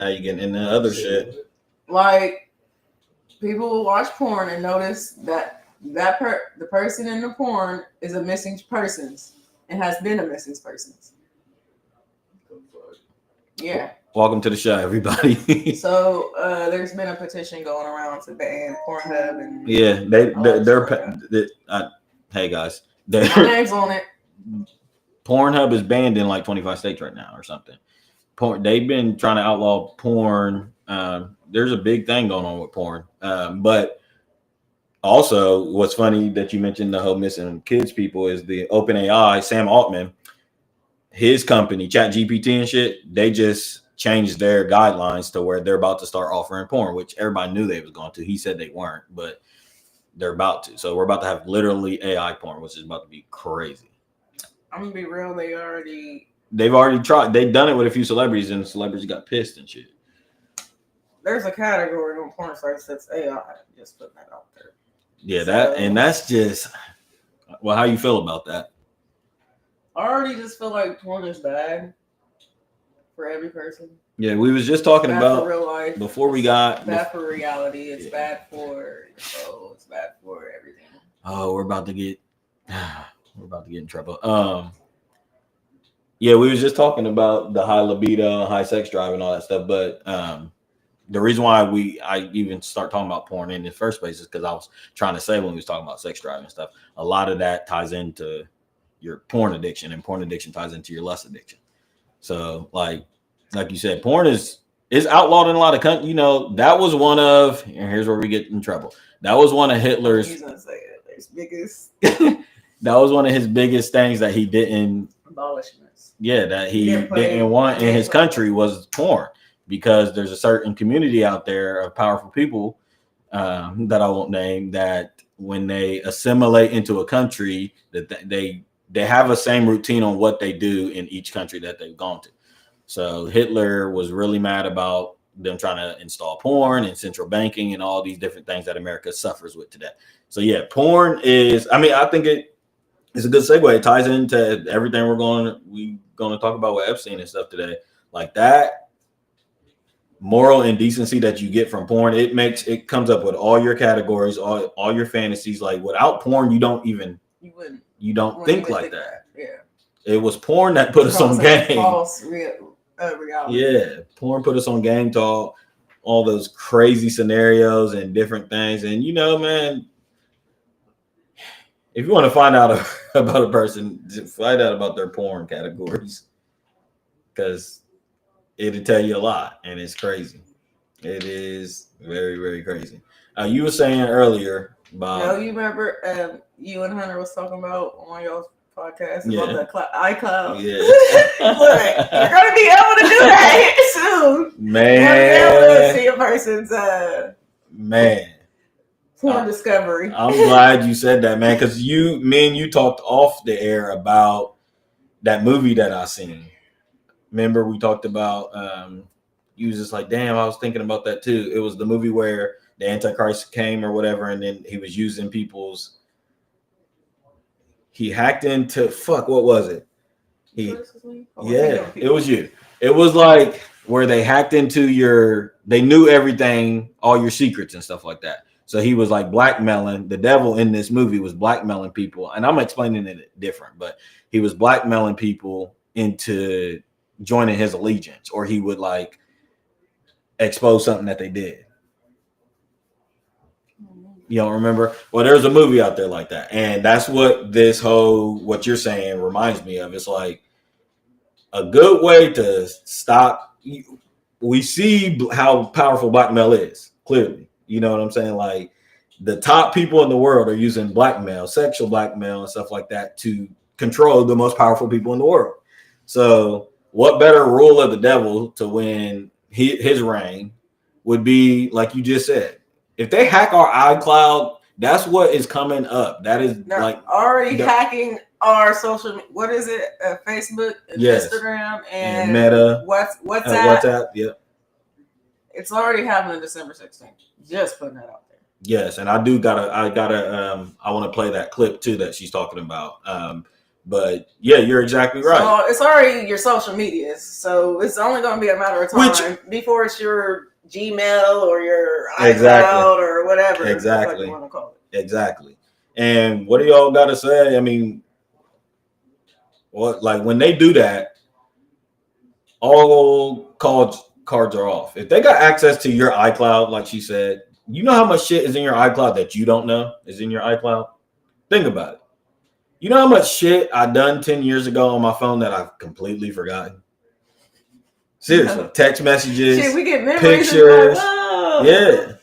How you getting into other shit? Like, people will watch porn and notice that the person in the porn is a missing persons and has been a missing persons. Yeah. Welcome to the show, everybody. So there's been a petition going around to ban Pornhub and yeah, hey guys, my name's on it. Pornhub is banned in like 25 states right now or something. They've been trying to outlaw porn. There's a big thing going on with porn, but also what's funny that you mentioned the whole missing kids people is the OpenAI Sam Altman, his company ChatGPT and shit. They just changed their guidelines to where they're about to start offering porn, which everybody knew they was going to. He said they weren't, but they're about to. So we're about to have literally AI porn, which is about to be crazy. I'm gonna be real. They've already tried. They've done it with a few celebrities, and celebrities got pissed and shit. There's a category on porn sites that's AI. Just putting that out there. Yeah, that's just. Well, how you feel about that? I already just feel like porn is bad for every person. Yeah, we was just talking about for real life. Before we got bad for reality. It's bad for the soul. It's bad for everything. Oh, we're about to get in trouble. Yeah, we was just talking about the high libido, high sex drive, and all that stuff. But the reason why I even start talking about porn in the first place is because I was trying to say when we was talking about sex drive and stuff, a lot of that ties into your porn addiction, and porn addiction ties into your lust addiction. So, like you said, porn is outlawed in a lot of countries. You know, that was one of, and here's where we get in trouble. That was one of Hitler's. He's gonna say it. His biggest. That was one of his biggest things that he didn't. Abolishments. Yeah, that he didn't want in his country was porn, because there's a certain community out there of powerful people that I won't name, that when they assimilate into a country, that they have a same routine on what they do in each country that they've gone to. So Hitler was really mad about them trying to install porn and central banking and all these different things that America suffers with today. So yeah, porn is, I think it's a good segue. It ties into everything we're going to talk about with Epstein and stuff today. Like that moral indecency that you get from porn, it comes up with all your categories, all your fantasies. Like without porn, you don't think like that. Yeah. It was porn that put us on game. False reality. Yeah, porn put us on game to all those crazy scenarios and different things. And you know, man, if you want to find out about a person, find out about their porn categories, because it'll tell you a lot, and it's crazy. It is very, very crazy. You were saying earlier about. You remember you and Hunter was talking about on y'all's podcast about the iCloud. Yeah. Look, you're gonna be able to do that soon. Man, you're gonna be able to see a person's porn discovery. I'm glad you said that, man, because me and you talked off the air about that movie that I seen. Remember we talked about you was just like, damn, I was thinking about that too. It was the movie where the Antichrist came or whatever, and then he was using people's. He hacked into what was it? It was you. It was like where they hacked into they knew everything, all your secrets and stuff like that. So he was like blackmailing. The devil in this movie was blackmailing people, and I'm explaining it different, but he was blackmailing people into joining his allegiance, or he would like expose something that they did. You don't remember? Well, there's a movie out there like that, and that's what what you're saying reminds me of. It's like a good way to stop. We see how powerful blackmail is, clearly. You know what I'm saying? Like the top people in the world are using blackmail, sexual blackmail, and stuff like that to control the most powerful people in the world. So what better rule of the devil to win his reign would be, like you just said, if they hack our iCloud, that's what is coming up. That is already hacking our social. What is it? Facebook, Instagram, and Meta. WhatsApp. Yeah. It's already happening December 16th. Just putting that out there. Yes, and I want to play that clip too that she's talking about. But yeah, you're exactly right. So it's already your social medias. So it's only going to be a matter of time before it's your Gmail or your iCloud or whatever. Exactly. You want to call it. Exactly. And what do y'all got to say? I mean, what, like when they do that, all cards are off. If they got access to your iCloud, like she said, you know how much shit is in your iCloud that you don't know is in your iCloud? Think about it. You know how much shit I done 10 years ago on my phone that I've completely forgotten? Seriously. Text messages, shit, we get memories pictures. Like, oh. Yeah.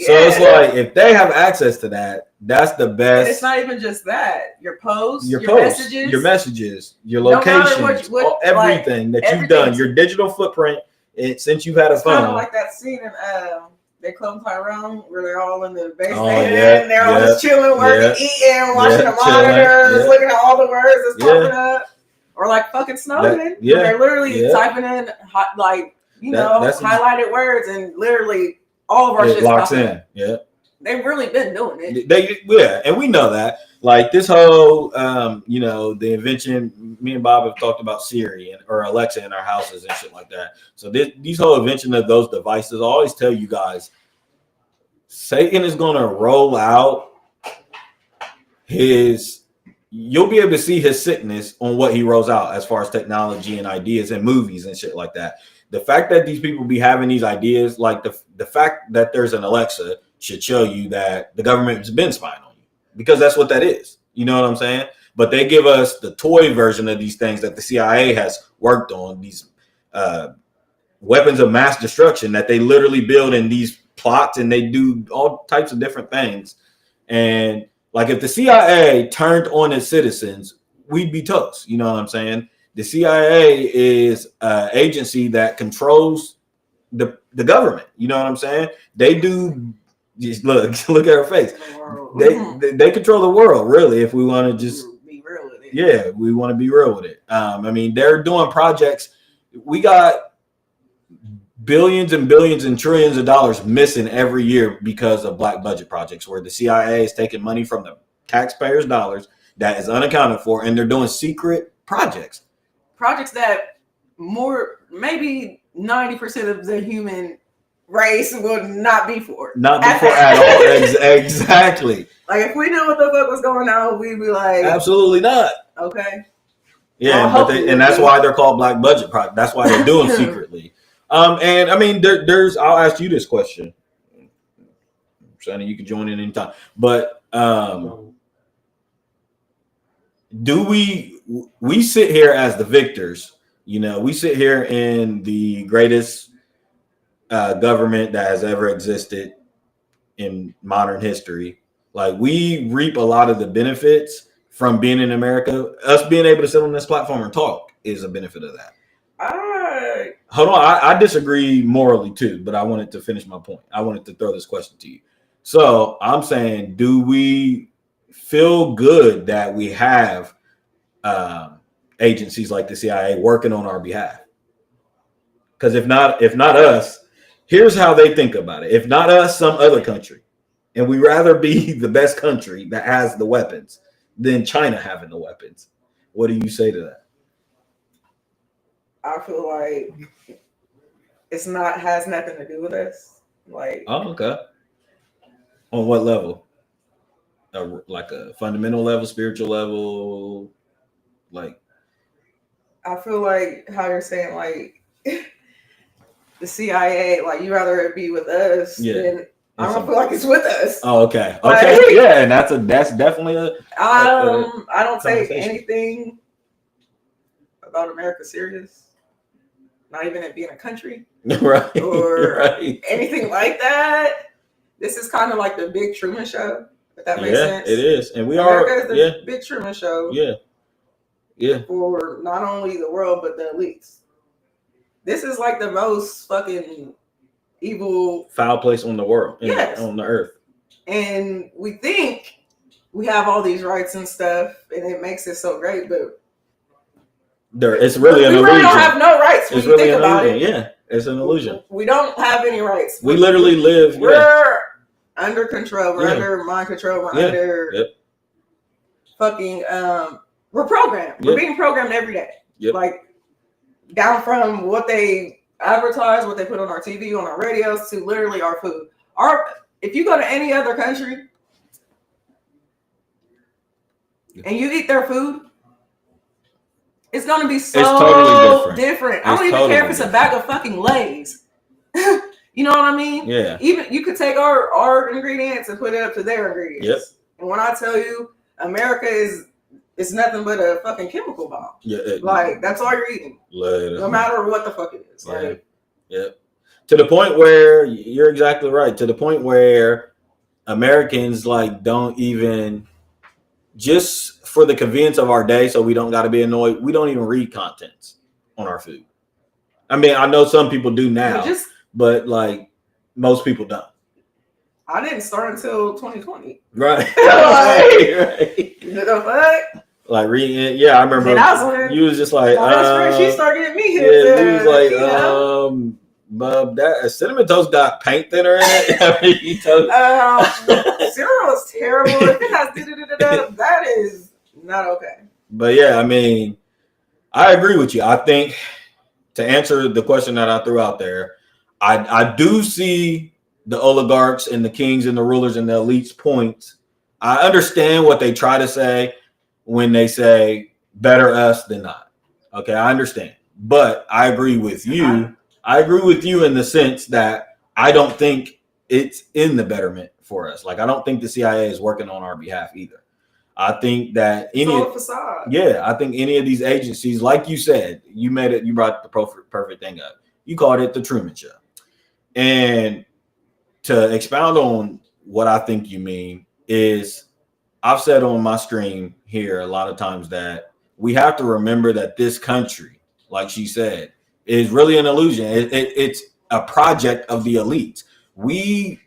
So it's like if they have access to that, that's the best. And it's not even just that. Your posts, your messages, your locations, everything that you've done, your digital footprint since you've had a phone. Kind of like that scene in they Clone Tyrone where they're all in the basement and they're all just chilling, working, eating, watching the monitors, looking at all the words that's popping up. Or like fucking Snowden, where they're literally typing in highlighted words and literally all of our shit locks in. Yeah. They've really been doing it. And we know that. Like this whole, the invention. Me and Bob have talked about Siri or Alexa in our houses and shit like that. So these whole invention of those devices, I always tell you guys, Satan is going to roll out you'll be able to see his sickness on what he rolls out as far as technology and ideas and movies and shit like that. The fact that these people be having these ideas, like the fact that there's an Alexa should show you that the government has been spying on you, because that's what that is. You know what I'm saying? But they give us the toy version of these things that the CIA has worked on, these weapons of mass destruction that they literally build in these plots, and they do all types of different things. And like if the CIA turned on its citizens, we'd be toast. You know what I'm saying? The CIA is an agency that controls the government. You know what I'm saying? They do. Just look at her face. They control the world, really. If we want to just be real with it. Yeah, we want to be real with it. I mean, they're doing projects. We got billions and billions and trillions of dollars missing every year because of black budget projects, where the CIA is taking money from the taxpayers' dollars that is unaccounted for, and they're doing secret projects that maybe 90% of the human race would not be for at all. Exactly. Like if we knew what the fuck was going on, we'd be like, absolutely not. Okay. Yeah, and that's why they're called black budget projects. That's why they're doing secretly. And I mean, I'll ask you this question, Sonny. You can join in anytime. But do we sit here as the victors? You know, we sit here in the greatest government that has ever existed in modern history. Like, we reap a lot of the benefits from being in America. Us being able to sit on this platform and talk is a benefit of that. Hold on, I disagree morally too, but I wanted to finish my point. I wanted to throw this question to you. So I'm saying, do we feel good that we have agencies like the CIA working on our behalf? Because if not us, here's how they think about it. If not us, some other country. And we rather be the best country that has the weapons than China having the weapons. What do you say to that? I feel like has nothing to do with us. Like, oh, okay. On what level? Like a fundamental level, spiritual level, like. I feel like how you're saying, like the CIA, like you rather it be with us than. I don't feel like it's with us. Oh, okay. Okay. Like, yeah, and that's definitely a. I don't take anything about America serious. Not even it being a country, right? Or anything like that. This is kind of like the Big Truman Show. If that makes sense. It is, and America is the Big Truman Show. Yeah. For not only the world but the elites. This is like the most fucking evil, foul place on the world, on the earth. And we think we have all these rights and stuff, and it makes it so great, but it's really an illusion. We really don't have no rights when you think about it. Yeah, it's an illusion. We don't have any rights. We literally live. We're under control. We're under mind control. We're under fucking We're programmed. We're being programmed every day. Like down from what they advertise, what they put on our TV, on our radios, to literally our food. If you go to any other country and you eat their food, it's gonna be so totally different. I don't even care if it's a bag of fucking Lay's. You know what I mean? Yeah. Even you could take our ingredients and put it up to their ingredients. Yep. And when I tell you, America it's nothing but a fucking chemical bomb. Yeah. Like that's all you're eating. No matter what the fuck it is. Yeah. Like, yeah. To the point where you're exactly right. To the point where Americans like don't even, just for the convenience of our day, so we don't got to be annoyed, we don't even read contents on our food. I mean, I know some people do now, but like most people don't. I didn't start until 2020. Right. right. The fuck? Like reading it. Yeah, I remember you was just like, she started getting me hit. Yeah, you was like, Bub, that cinnamon toast got paint thinner in it. I mean, cereal is terrible. If it has that is not okay. But yeah, I mean, I agree with you. I think to answer the question that I threw out there, I do see the oligarchs and the kings and the rulers and the elites points. I understand what they try to say when they say better us than not. Okay, I understand. But I agree with you. I agree with you in the sense that I don't think it's in the betterment for us. Like, I don't think the CIA is working on our behalf either. I think that I think any of these agencies, like you said, you brought the perfect thing up. You called it the Truman Show. And to expound on what I think you mean is, I've said on my stream here a lot of times that we have to remember that this country, like she said, is really an illusion. It's a project of the elites. We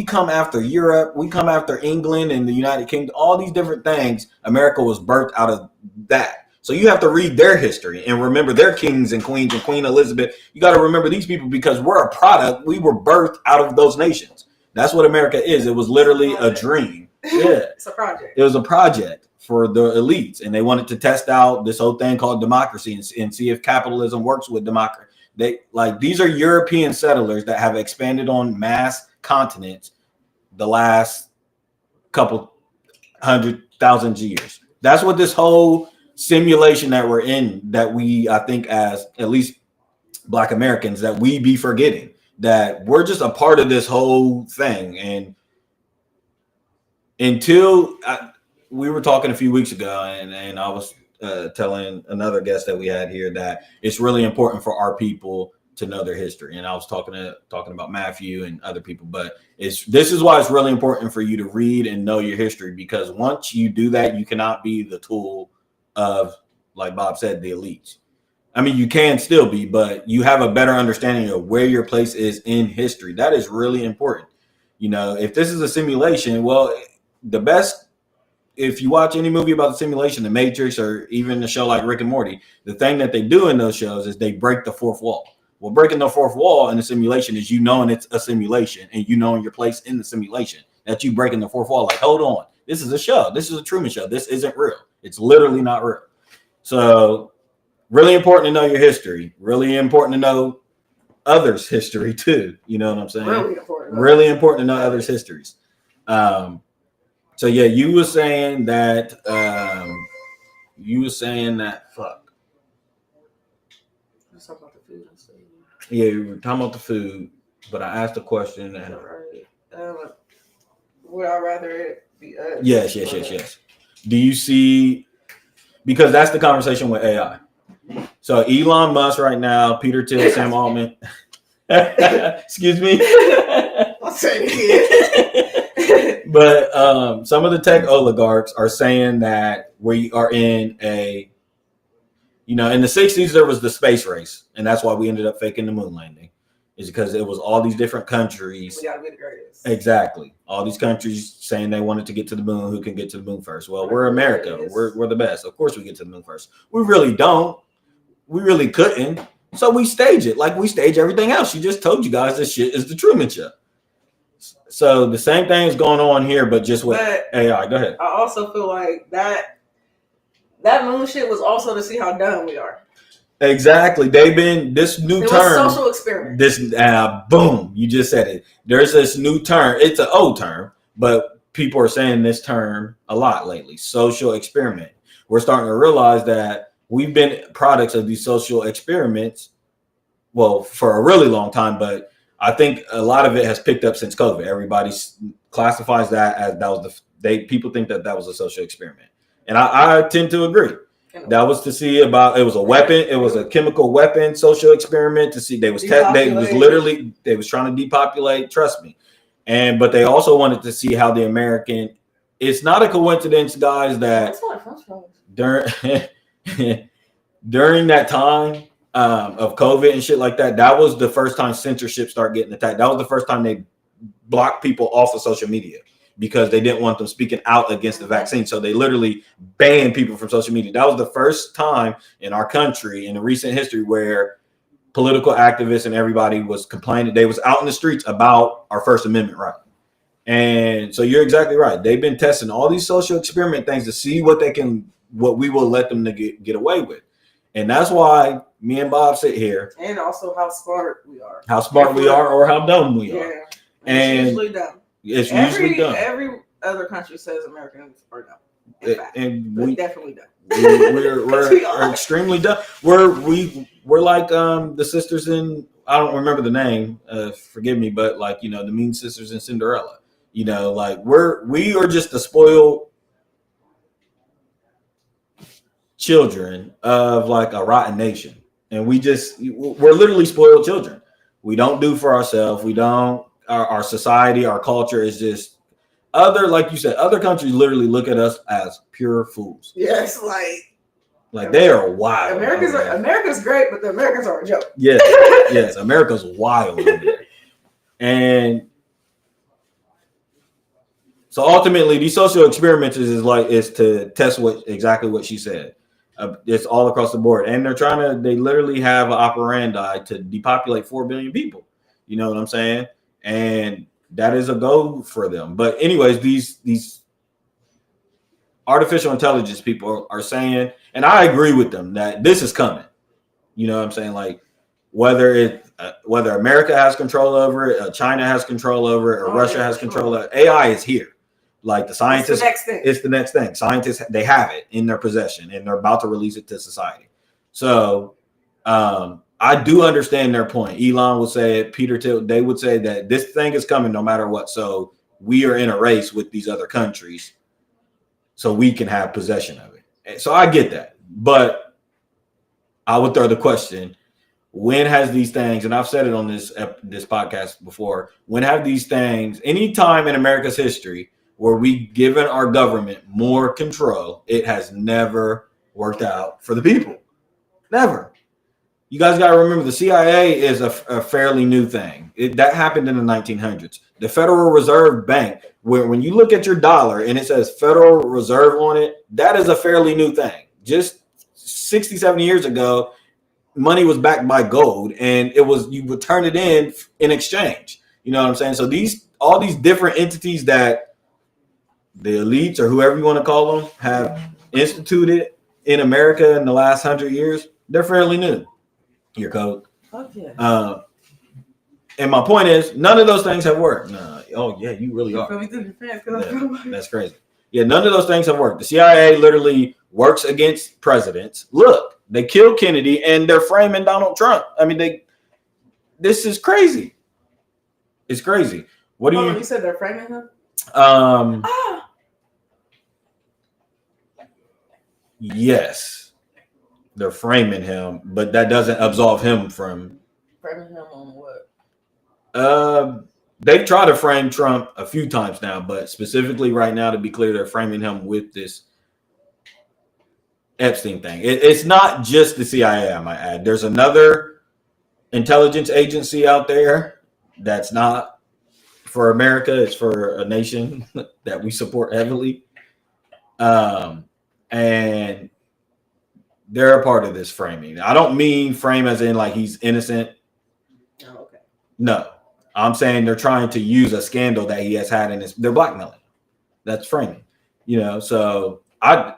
come after Europe, we come after England and the United Kingdom, all these different things. America was birthed out of that. So you have to read their history and remember their kings and queens and Queen Elizabeth. You got to remember these people because we're a product. We were birthed out of those nations. That's what America is. It was literally a dream. Yeah. It's a project. It was a project for the elites, and they wanted to test out this whole thing called democracy and see if capitalism works with democracy. These are European settlers that have expanded on mass continents the last couple 100,000 years. That's what this whole simulation that we're in, that we, I think, as at least Black Americans, that we be forgetting that we're just a part of this whole thing. And until we were talking a few weeks ago, and I was telling another guest that we had here that it's really important for our people to know their history. And I was talking about Matthew and other people, but this is why it's really important for you to read and know your history, because once you do that, you cannot be the tool of, like Bob said, the elites. I mean, you can still be, but you have a better understanding of where your place is in history. That is really important. You know, if this is a simulation, well, the best, if you watch any movie about the simulation, The Matrix, or even a show like Rick and Morty, the thing that they do in those shows is they break the fourth wall. Well, breaking the fourth wall in a simulation is you knowing it's a simulation and you knowing your place in the simulation, that you breaking the fourth wall. Like, hold on, this is a show. This is a Truman Show. This isn't real. It's literally not real. So really important to know your history. Really important to know others' history too. You know what I'm saying? Really important to know others' histories. So yeah, you were saying that fuck. Let's talk about the food and stuff. Yeah, we were talking about the food, but I asked a question. Would I rather it be us? Yes. Do you see, because that's the conversation with AI. So Elon Musk right now, Peter Thiel, Sam Altman. Excuse me. I'll say it. But some of the tech oligarchs are saying that we are in a, in the 60s, there was the space race. And that's why we ended up faking the moon landing, is because it was all these different countries. We gotta be the greatest. Exactly. All these countries saying they wanted to get to the moon. Who can get to the moon first? Well, we're America. We're the best. Of course we get to the moon first. We really don't. We really couldn't. So we stage it like we stage everything else. She just told you guys this shit is the Truman Show. So the same thing is going on here, but just with AI. Go ahead. I also feel like that That moon shit was also to see how dumb we are. Exactly. They've been this new term. It was social experiment. This boom, you just said it. There's this new term. It's an old term, but people are saying this term a lot lately. Social experiment. We're starting to realize that we've been products of these social experiments, well, for a really long time, but I think a lot of it has picked up since COVID. Everybody classifies that as people think that was a social experiment. And I tend to agree. That was to see about, it was a weapon, it was a chemical weapon social experiment to see they was trying to depopulate, trust me. But they also wanted to see how the American, it's not a coincidence, guys, that during that time of COVID and shit like that, that was the first time censorship started getting attacked. That was the first time they blocked people off of social media because they didn't want them speaking out against the vaccine. So they literally banned people from social media. That was the first time in our country in the recent history where political activists and everybody was complaining. They was out in the streets about our First Amendment right. And so you're exactly right. They've been testing all these social experiment things to see what we will let them to get away with. And that's why me and Bob sit here. And also how smart we are. How smart we are or how dumb we are. Yeah. And it's usually dumb. It's usually dumb. Every other country says Americans are dumb. And we're definitely dumb. We're extremely dumb. We're like the sisters in, I don't remember the name, forgive me, but like, the mean sisters in Cinderella. Like we are just the spoiled children of like a rotten nation. And we're literally spoiled children. We don't do for ourselves. We don't. Our society, our culture is just like you said, other countries literally look at us as pure fools. Yes, like they are wild. America's great, but the Americans are a joke. Yes, America's wild over there. And so ultimately, these social experiments is to test exactly what she said. It's all across the board, and they literally have an operandi to depopulate 4 billion people. You know what I'm saying? And that is a goal for them. But anyways, these artificial intelligence people are saying, and I agree with them, that this is coming. You know what I'm saying? Like whether America has control over it, China has control over it, or Russia has control over it, AI is here. Like the scientists, it's the next thing. Scientists, they have it in their possession, and they're about to release it to society. So I do understand their point. Elon would say it, Peter Thiel, they would say that this thing is coming no matter what. So we are in a race with these other countries so we can have possession of it. And so I get that. But I would throw the question, when has these things, and I've said it on this podcast before, when have these things, any time in America's history where we've given our government more control, it has never worked out for the people. Never. You guys got to remember the CIA is a fairly new thing. That happened in the 1900s. The Federal Reserve Bank, when you look at your dollar and it says Federal Reserve on it, that is a fairly new thing. Just 60, 70 years ago, money was backed by gold, and you would turn it in exchange. You know what I'm saying? So all these different entities that the elites or whoever you want to call them have instituted in America in the last 100 years, they're fairly new. Your code. Okay. And my point is, none of those things have worked. No. Oh yeah, you really are. That's crazy. Yeah, none of those things have worked. The CIA literally works against presidents. Look, they killed Kennedy, and they're framing Donald Trump. I mean, this is crazy. It's crazy. What do you? You said they're framing him. Yes. They're framing him, but that doesn't absolve him from framing him on what? They've tried to frame Trump a few times now, but specifically right now, to be clear, they're framing him with this Epstein thing. It's not just the CIA, I might add. There's another intelligence agency out there that's not for America. It's for a nation that we support heavily. And they're a part of this framing. I don't mean frame as in like he's innocent. Oh, okay. No, I'm saying they're trying to use a scandal that he has had they're blackmailing. That's framing, So I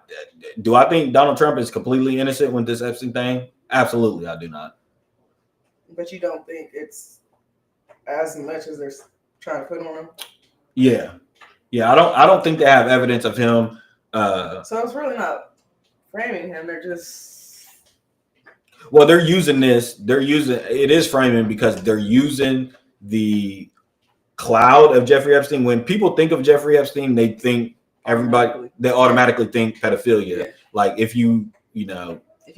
think Donald Trump is completely innocent with this Epstein thing? Absolutely, I do not. But you don't think it's as much as they're trying to put on him? Yeah. I don't think they have evidence of him. So it's really not framing him. They're just. Well, they're using this. It is framing because they're using the cloud of Jeffrey Epstein. When people think of Jeffrey Epstein, they think they automatically think pedophilia. Yeah. Like if you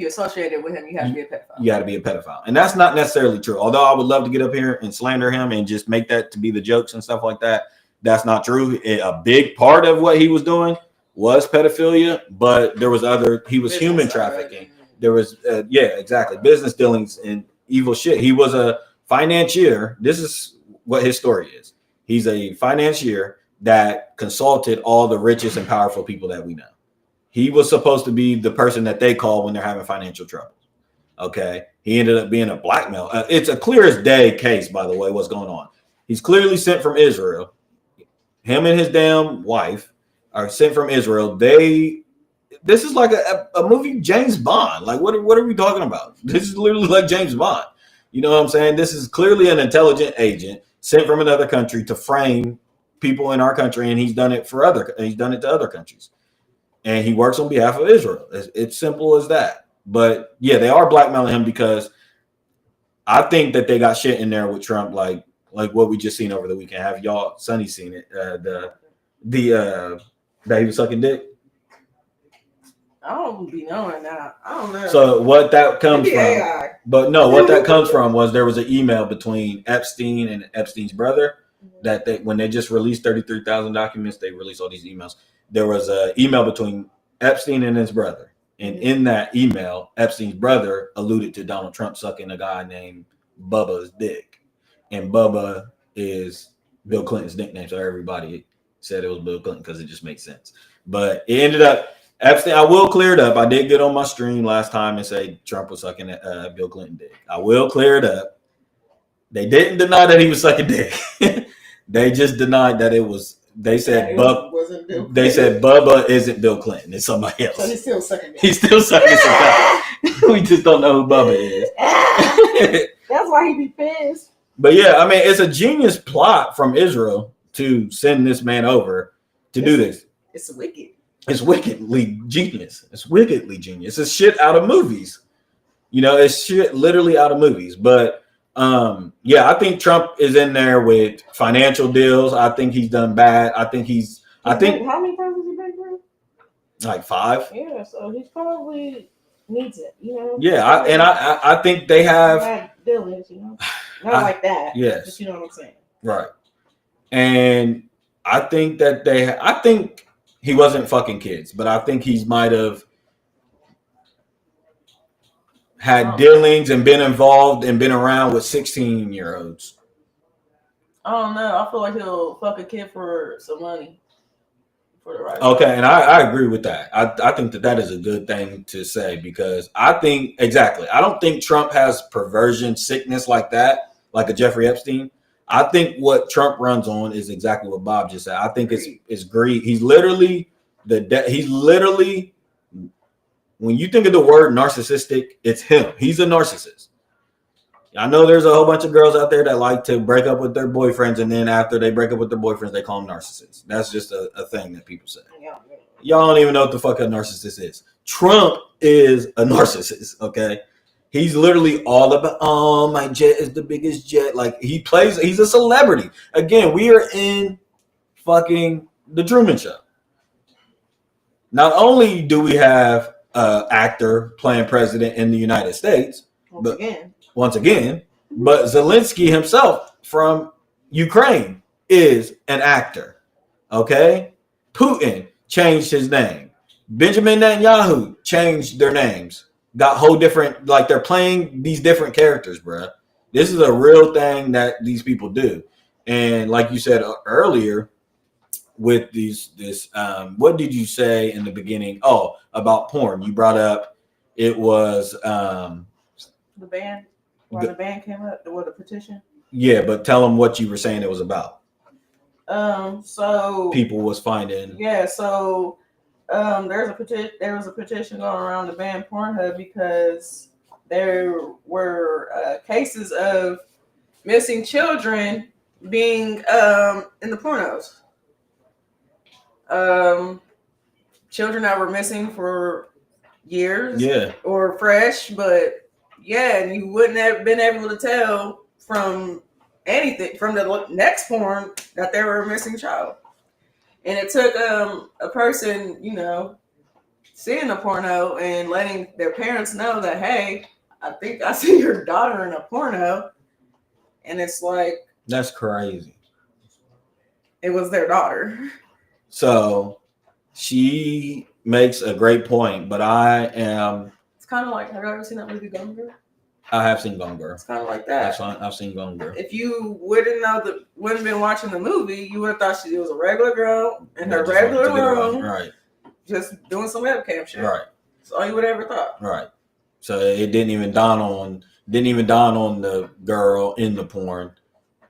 associate it with him, you have to be a pedophile. You got to be a pedophile. And that's not necessarily true. Although I would love to get up here and slander him and just make that to be the jokes and stuff like that. That's not true. A big part of what he was doing was pedophilia, but there was he was human trafficking. There was, exactly. Business dealings and evil shit. He was a financier. This is what his story is. He's a financier that consulted all the richest and powerful people that we know. He was supposed to be the person that they call when they're having financial trouble. Okay. He ended up being a blackmail. It's a clear as day case, by the way, what's going on. He's clearly sent from Israel. Him and his damn wife are sent from Israel. This is like a movie James Bond. Like, what are we talking about? This is literally like James Bond. You know what I'm saying? This is clearly an intelligent agent sent from another country to frame people in our country, and he's done it to other countries. And he works on behalf of Israel. It's simple as that. But yeah, they are blackmailing him because I think that they got shit in there with Trump, like what we just seen over the weekend. Have y'all, Sonny, seen it? That he was sucking dick. I don't be knowing that. I don't know. So what that comes from? AI. But no, what that comes from was there was an email between Epstein and Epstein's brother that when they just released 33,000 documents, they released all these emails. There was an email between Epstein and his brother. And in that email, Epstein's brother alluded to Donald Trump sucking a guy named Bubba's dick. And Bubba is Bill Clinton's nickname. So everybody said it was Bill Clinton because it just makes sense. But it ended up, Epstein, I will clear it up. I did get on my stream last time and say Trump was sucking Bill Clinton dick. I will clear it up. They didn't deny that he was sucking dick. They just denied that it was. They said Bubba isn't Bill Clinton. It's somebody else. So he's still sucking dick. He's still sucking some dick. We just don't know who Bubba is. That's why he be pissed. But yeah, I mean, it's a genius plot from Israel to send this man over to do this. It's wicked. It's wickedly genius. It's wickedly genius. It's shit out of movies. It's shit literally out of movies. But I think Trump is in there with financial deals. I think he's done bad. I think how many times has he been through? Like 5. Yeah, so he probably needs it, Yeah, I think they have dealings, not like that. Yes, but you know what I'm saying, right? And I think that I think he wasn't fucking kids, but I think he might have had dealings and been involved and been around with 16-year-olds. I don't know. I feel like he'll fuck a kid for some money. For the right. Okay, and I agree with that. I think that is a good thing to say because I think exactly. I don't think Trump has perversion sickness like that, like a Jeffrey Epstein. I think what Trump runs on is exactly what Bob just said. I think it's greed. He's literally when you think of the word narcissistic, it's him. He's a narcissist. I know there's a whole bunch of girls out there that like to break up with their boyfriends, and then after they break up with their boyfriends, they call them narcissists. That's just a thing that people say. Y'all don't even know what the fuck a narcissist is. Trump is a narcissist, okay? He's literally all about, oh, my jet is the biggest jet. Like, he's a celebrity. Again, we are in fucking The Truman Show. Not only do we have actor playing president in the United States, once again, but Zelensky himself from Ukraine is an actor. Okay? Putin changed his name. Benjamin Netanyahu changed their names. Got whole different, like they're playing these different characters, bruh. This is a real thing that these people do. And like you said earlier, with what did you say in the beginning? Oh, about porn. You brought up it was the ban. Why the ban came up? The petition? Yeah, but tell them what you were saying it was about. So people was finding. Yeah, so There was a petition going around to ban Pornhub because there were cases of missing children being in the pornos. Children that were missing for years, or fresh, but and you wouldn't have been able to tell from anything from the next porn that they were a missing child. And it took a person, seeing a porno and letting their parents know that, hey, I think I see your daughter in a porno. And it's like, that's crazy. It was their daughter. So she makes a great point, but it's kind of like, have you ever seen that movie Gone Girl? I have seen Gone Girl. It's kind of like that. I've seen Gone Girl. If you wouldn't have been watching the movie, you would have thought she was a regular girl in her regular room, right? Just doing some webcam shit, right? That's all you would ever thought, right? So it didn't even dawn on the girl in the porn.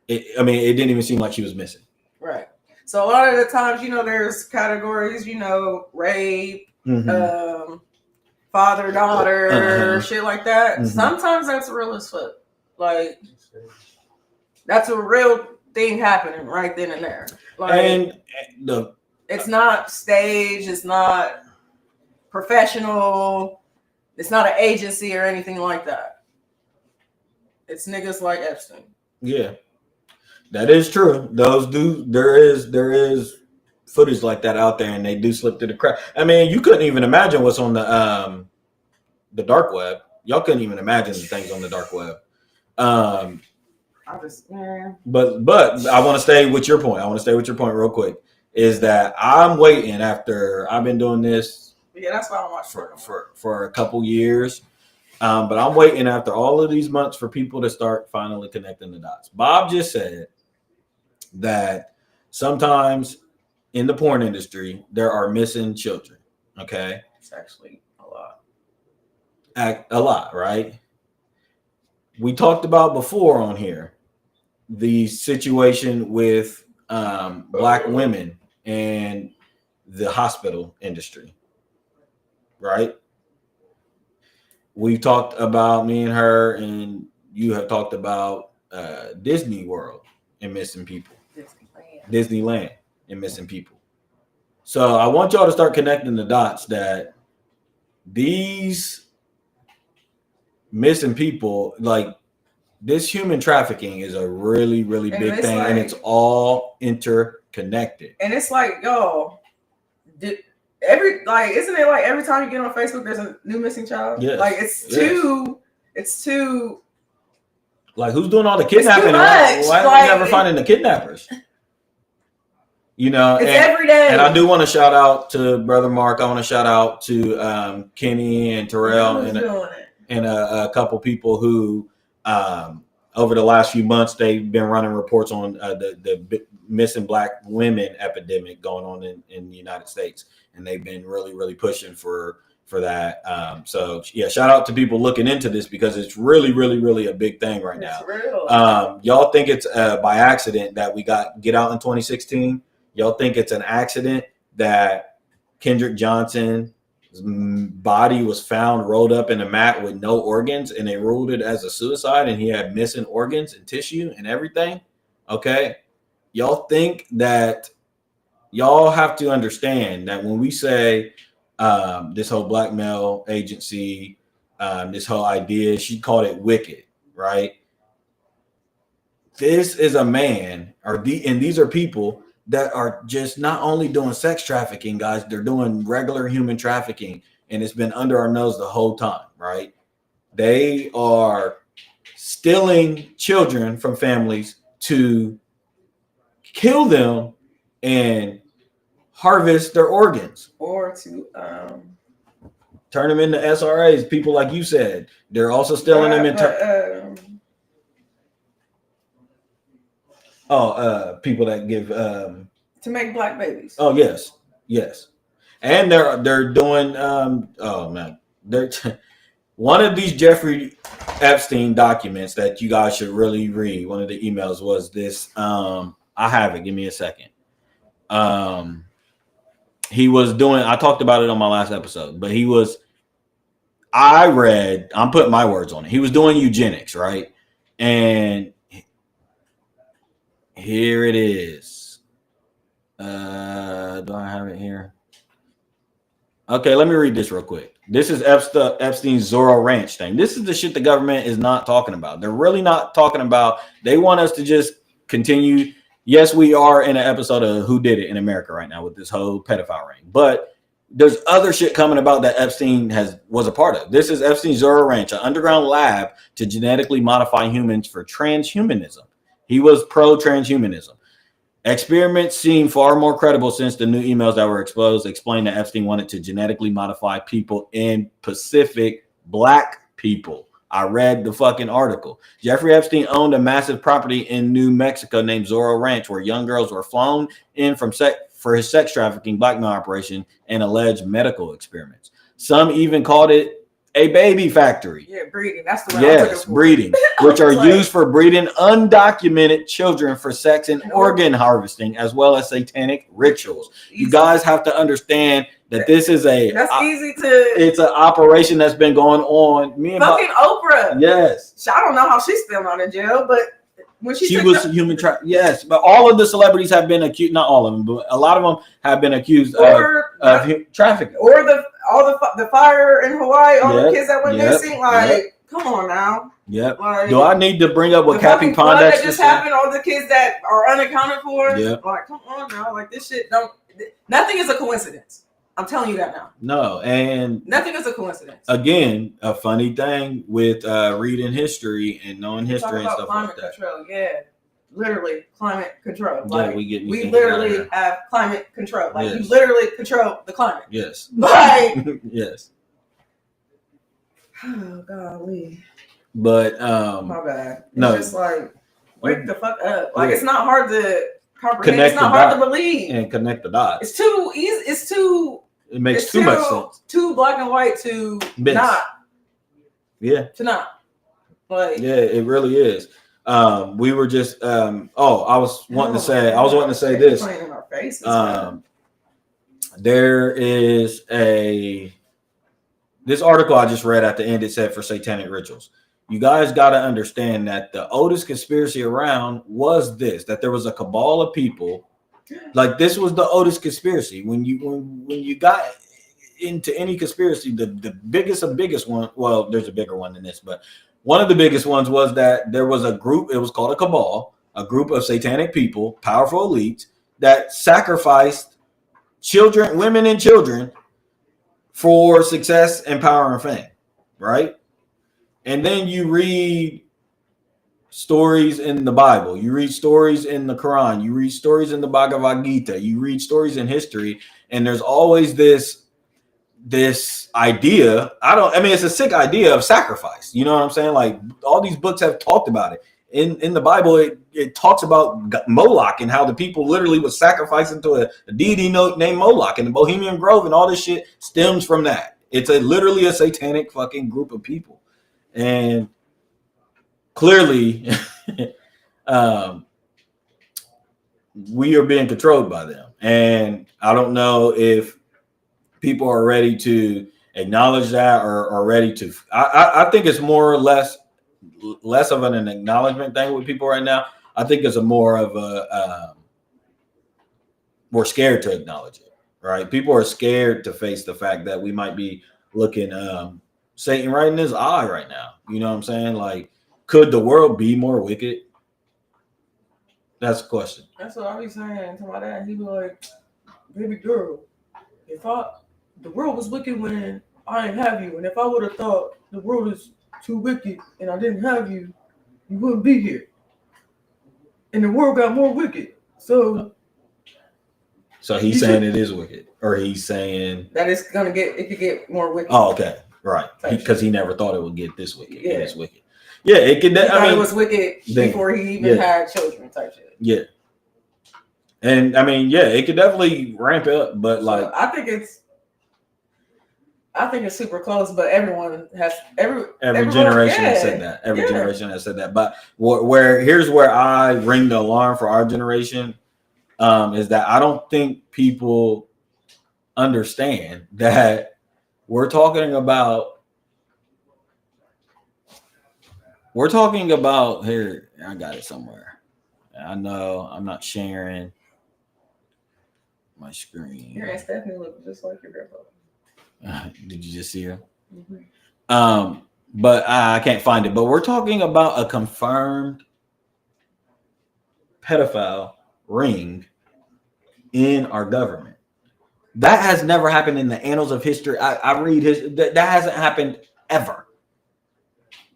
It didn't even seem like she was missing. Right. So a lot of the times, there's categories, rape, father, daughter, shit like that. Mm-hmm. Sometimes that's real as fuck. Like, that's a real thing happening right then and there. Like, it's not staged. It's not professional. It's not an agency or anything like that. It's niggas like Epstein. Yeah. That is true. There is footage like that out there, and they do slip through the crack. You couldn't even imagine what's on the dark web. Y'all couldn't even imagine the things on the dark web. But I want to stay with your point. Real quick. Is that I'm waiting after I've been doing this. Yeah, that's why I'm watching for a couple years. But I'm waiting after all of these months for people to start finally connecting the dots. Bob just said that sometimes in the porn industry, there are missing children. Okay. It's actually a lot. A lot, right? We talked about before on here the situation with Black women and the hospital industry, right? We talked about, me and her, and you have talked about Disney World and missing people. Disneyland and missing people. So I want y'all to start connecting the dots that these missing people, like this human trafficking is a really, really big thing, and it's all interconnected. And it's like, yo, isn't it like every time you get on Facebook, there's a new missing child? Yes. Like it's too. Like, who's doing all the kidnapping? Why are we never finding the kidnappers? It's every day. And I do want to shout out to Brother Mark. I want to shout out to Kenny and Terrell and a couple people who, over the last few months, they've been running reports on the missing Black women epidemic going on in the United States. And they've been really, really pushing for that. So yeah, shout out to people looking into this because it's really, really, really a big thing right now. It's real. Y'all think it's by accident that we got Get Out in 2016? Y'all think it's an accident that Kendrick Johnson's body was found rolled up in a mat with no organs and they ruled it as a suicide and he had missing organs and tissue and everything? Okay. Y'all think that y'all have to understand that when we say this whole black male agency, this whole idea, she called it wicked, right? This is a man, and these are people that are just not only doing sex trafficking, guys, they're doing regular human trafficking, and it's been under our nose the whole time, right? They are stealing children from families to kill them and harvest their organs, or to turn them into SRAs. People like you said, they're also stealing them into people that give to make black babies. Oh yes, and they're doing they're one of these Jeffrey Epstein documents that you guys should really read. One of the emails was this. I have it. Give me a second. he was doing. I talked about it on my last episode, but he was. I'm putting my words on it. He was doing eugenics, right? And here it is. Do I have it here? Okay, let me read this real quick. This is Epstein's Zorro Ranch thing. This is the shit the government is not talking about. They're really not talking about. They want us to just continue. Yes, we are in an episode of Who Did It in America right now with this whole pedophile ring. But there's other shit coming about that Epstein was a part of. This is Epstein's Zorro Ranch, an underground lab to genetically modify humans for transhumanism. He was pro-transhumanism. Experiments seem far more credible since the new emails that were exposed explain that Epstein wanted to genetically modify people in Pacific black people. I read the fucking article. Jeffrey Epstein owned a massive property in New Mexico named Zorro Ranch, where young girls were flown in for his sex trafficking, blackmail operation, and alleged medical experiments. Some even called it a baby factory. Yeah, breeding. That's the way I took it for. Breeding, which are used for breeding undocumented children for sex and organ harvesting, as well as satanic rituals. You guys have to understand that this is it's an operation that's been going on. Me and fucking Oprah. Yes. I don't know how she's still not in jail, but when she was human trafficking. Yes, but all of the celebrities have been accused. Not all of them, but a lot of them have been accused of trafficking. Or the fire in Hawaii, all the kids that went missing. Like, come on now. Yep. Like, do I need to bring up what Cappy Pond that just happened? All the kids that are unaccounted for. Yep. Like, come on now. Like, this shit don't. Nothing is a coincidence. I'm telling you that now. No, and nothing is a coincidence. Again, a funny thing with reading history and knowing history and stuff like that. Control, yeah, literally climate control. Like, we literally have climate control. Like, you literally control the climate. Yes. Like, yes. Oh golly. But my bad. It's just like, wake the fuck up. Like, it's not hard to comprehend. It's not hard to believe and connect the dots. It's too easy. It makes too much sense. Too black and white to not. Yeah. To not. Like, yeah, it really is. We were just I was wanting to say this. In our faces, there is this article I just read at the end. It said for satanic rituals. You guys got to understand that the oldest conspiracy around was that there was a cabal of people. Like, this was the oldest conspiracy. When you got into any conspiracy, the biggest one, well, there's a bigger one than this, but one of the biggest ones was that there was a group, it was called a cabal, a group of satanic people, powerful elites, that sacrificed children, women and children for success and power and fame, right? And then you read stories in the Bible, you read stories in the Quran, you read stories in the Bhagavad Gita, you read stories in history, and there's always this idea. It's a sick idea of sacrifice. You know what I'm saying? Like, all these books have talked about it. In the Bible, it talks about Moloch and how the people literally was sacrificing to a deity named Moloch, and the Bohemian Grove and all this shit stems from that. It's literally a satanic fucking group of people. And clearly, we are being controlled by them. And I don't know if people are ready to acknowledge that or are ready to. I think it's more or less of an acknowledgement thing with people right now. I think it's more of we're scared to acknowledge it, right? People are scared to face the fact that we might be looking Satan right in his eye right now. You know what I'm saying? Like, could the world be more wicked? That's the question. That's what I be saying to my dad. He be like, baby girl, if the world was wicked when I didn't have you, and if I would have thought the world is too wicked and I didn't have you, you wouldn't be here. And the world got more wicked. So he's saying it is wicked, or he's saying that it could get more wicked. Oh, okay. Right, because he never thought it would get this wicked. Yeah, it's wicked. Yeah, it could. It was wicked before he even had children, type shit. Yeah, and it could definitely ramp up. But like, I think it's super close. But everyone has every generation has said that. Every generation has said that. But here's where I ring the alarm for our generation is that I don't think people understand that we're talking about here. I got it somewhere. I know I'm not sharing my screen. Your Aunt Stephanie looks just like your grandpa. Did you just see her? Mm-hmm. But I can't find it. But we're talking about a confirmed pedophile ring in our government. That has never happened in the annals of history. I read that hasn't happened ever.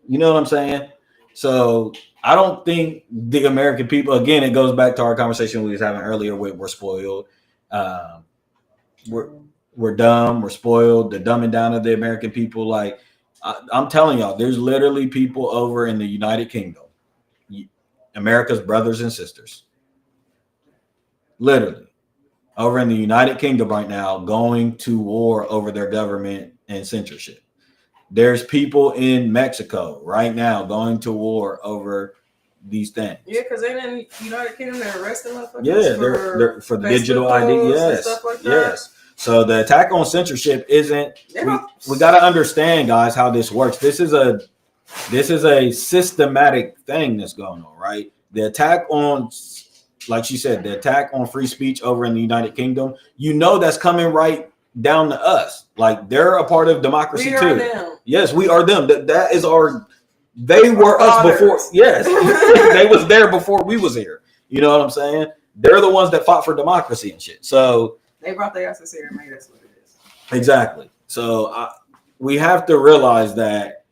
You know what I'm saying? So I don't think the American people, again, it goes back to our conversation we was having earlier with we're spoiled. We're dumb, we're spoiled, the dumbing down of the American people. Like I'm telling y'all, there's literally people over in the United Kingdom, America's brothers and sisters, literally over in the United Kingdom right now going to war over their government and censorship. There's people in Mexico right now going to war over these things. Yeah, because they're in the United Kingdom, they're arresting motherfuckers. Yeah, they're for the digital ID. Yes, stuff like that. Yes. So the attack on censorship isn't. We got to understand, guys, how this works. This is a systematic thing that's going on, right? The attack on, like she said, the attack on free speech over in the United Kingdom. You know that's coming right down to us. Like they're a part of democracy too. We are them. Yes, we are them. That is our. They were us before. Yes, they was there before we was here. You know what I'm saying? They're the ones that fought for democracy and shit. So they brought their asses here and made us what it is. Exactly. So we have to realize that.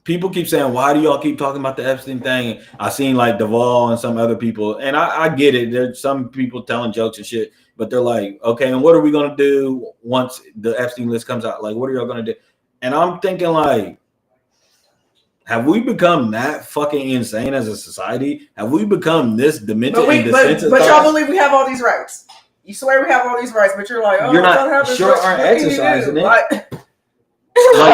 People keep saying, "Why do y'all keep talking about the Epstein thing?" I seen like Duvall and some other people, and I get it. There's some people telling jokes and shit, but they're like, "Okay, and what are we gonna do once the Epstein list comes out? Like, what are y'all gonna do?" And I'm thinking, like, have we become that fucking insane as a society? Have we become this demented and desensitized? But y'all believe we have all these rights. You swear we have all these rights, but you're like, oh, you're not sure aren't exercising it. Like,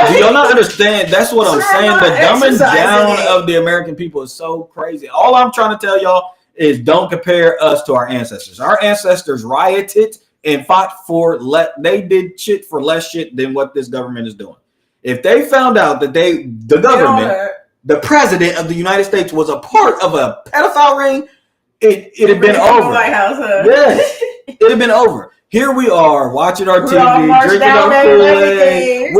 do y'all not understand? That's what I'm saying. The dumbing down of the American people is so crazy. All I'm trying to tell y'all is don't compare us to our ancestors. Our ancestors rioted and fought for they did shit for less shit than what this government is doing. If they found out that the government, the president of the United States was a part of a pedophile ring, it'd have been over. White House, huh? Yes, it'd have been over. Here we are watching our TV, drinking our Kool-Aid.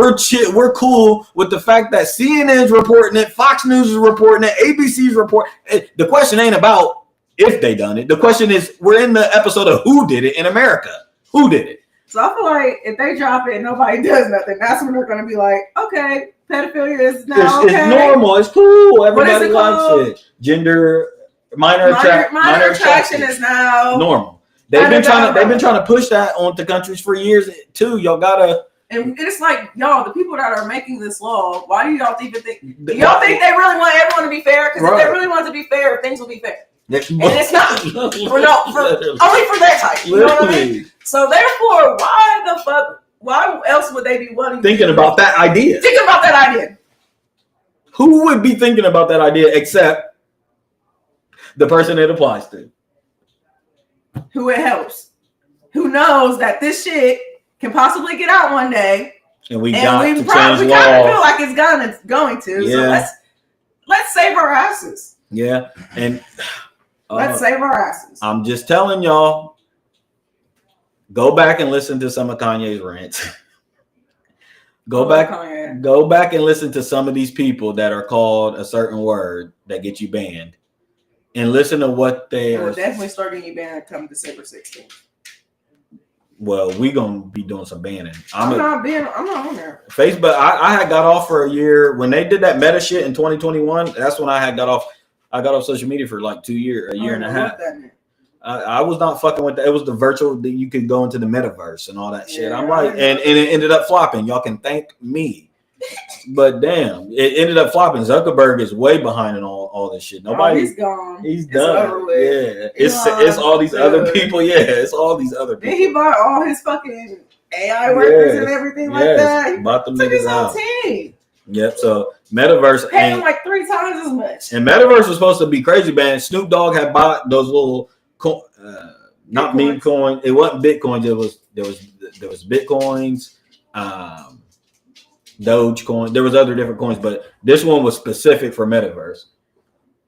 We're cool with the fact that CNN's reporting it, Fox News is reporting it, ABC's reporting it. The question ain't about if they done it. The question is, we're in the episode of who did it in America. Who did it? So I feel like if they drop it and nobody does nothing, that's when they're going to be like, okay, pedophilia is now okay. It's normal. It's cool. Everybody likes it. Gender, minor attraction is now normal. They've been trying to push that onto countries for years too. Y'all gotta. And it's like, y'all, the people that are making this law, why do y'all even think? Do y'all think they really want everyone to be fair? Because if they really want to be fair, things will be fair. And it's not. Only for that type. You know what I mean? So therefore, why else would they be wanting thinking about that idea? Thinking about that idea. Who would be thinking about that idea except the person it applies to? Who it helps, who knows that this shit can possibly get out one day, and we kind of feel like it's going to. Yeah. So let's save our asses. Yeah, and let's save our asses. I'm just telling y'all, go back and listen to some of Kanye's rants. Go back and listen to some of these people that are called a certain word that get you banned. And listen to what they will definitely start getting you banned come December 16th. Well, we gonna be doing some banning. I'm not on there. Facebook, I had got off for a year when they did that meta shit in 2021. That's when I had got off. I got off social media for like a year and a half. I was not fucking with that. It was the virtual that you could go into the metaverse and all that shit. I'm like, and it ended up flopping. Y'all can thank me. But damn, it ended up flopping. Zuckerberg is way behind in all this shit. Nobody, he's gone. He's done. Yeah, it's all these other people. Yeah, it's all these other people. Then he bought all his fucking AI workers and everything like that. He bought them niggas out. Team. Yep. So Metaverse paid him like 3 times as much. And Metaverse was supposed to be crazy, man. Snoop Dogg had bought those little not meme coin. It wasn't Bitcoin. There was Bitcoins, Dogecoin. There was other different coins, but this one was specific for metaverse.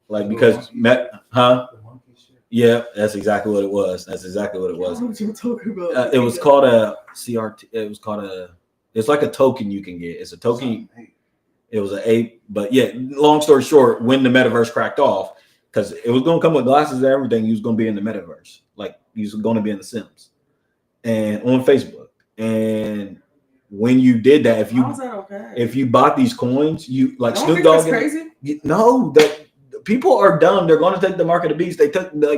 Like because yeah, that's exactly what it was. What you talking about? It was called a CRT. It's like a token you can get. It's a token. It was an ape, but yeah. Long story short, when the metaverse cracked off, because it was going to come with glasses and everything, you was going to be in the metaverse, like you was going to be in the Sims, and on Facebook. And when you did that, if you bought these coins, you like Snoop Dogg. Crazy? No, that people are dumb. They're going to take the mark of the beast.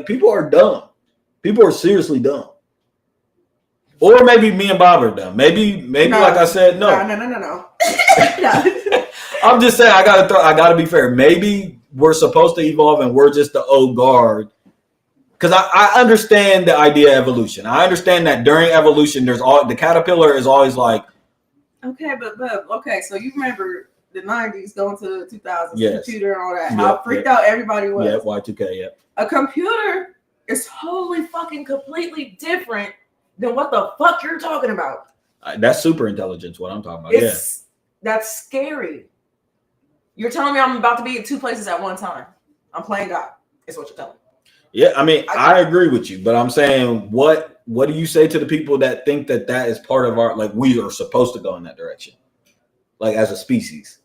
People are dumb. People are seriously dumb. Or maybe me and Bob are dumb. Maybe no, like I said, no. No. I'm just saying I gotta be fair. Maybe we're supposed to evolve and we're just the old guard. Because I understand the idea of evolution. I understand that during evolution, the caterpillar is always like. Okay, but okay, so you remember the 90s going to the 2000s, computer and all that. How freaked out everybody was. Yeah, Y2K, yeah. A computer is totally fucking completely different than what the fuck you're talking about. That's super intelligence, what I'm talking about. That's scary. You're telling me I'm about to be in two places at one time. I'm playing God. Is what you're telling me. Yeah, I mean, I agree with you, but I'm saying, what do you say to the people that think that is part of our, like, we are supposed to go in that direction, like as a species?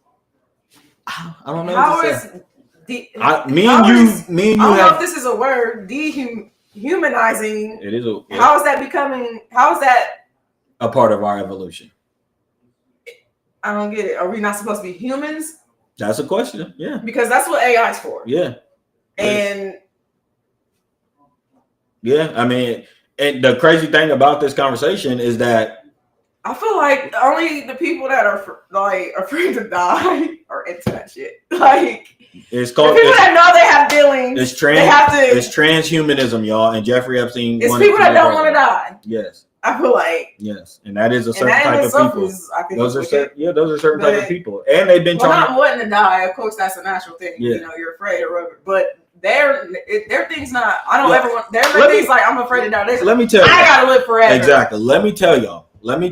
I don't know. How is I don't know if this is a word, dehumanizing. It is. How is that becoming? How is that a part of our evolution? I don't get it. Are we not supposed to be humans? That's a question. Yeah. Because that's what AI is for. Yeah. And yeah, I mean, and the crazy thing about this conversation is that I feel like only the people that are like afraid to die are into that shit. Like it's called the people that know they have feelings. It's it's transhumanism, y'all. And Jeffrey Epstein. It's people that don't want to die. Yes. I feel like and that is a certain type of people. Those are certain type of people, and they've been trying. Not wanting to die, of course, that's a natural thing. Yeah. You know, you're afraid or whatever. But their thing's not. I don't ever want. Their thing's like I'm afraid to die. Let me tell you, I gotta live forever. Exactly. Let me tell y'all. Let me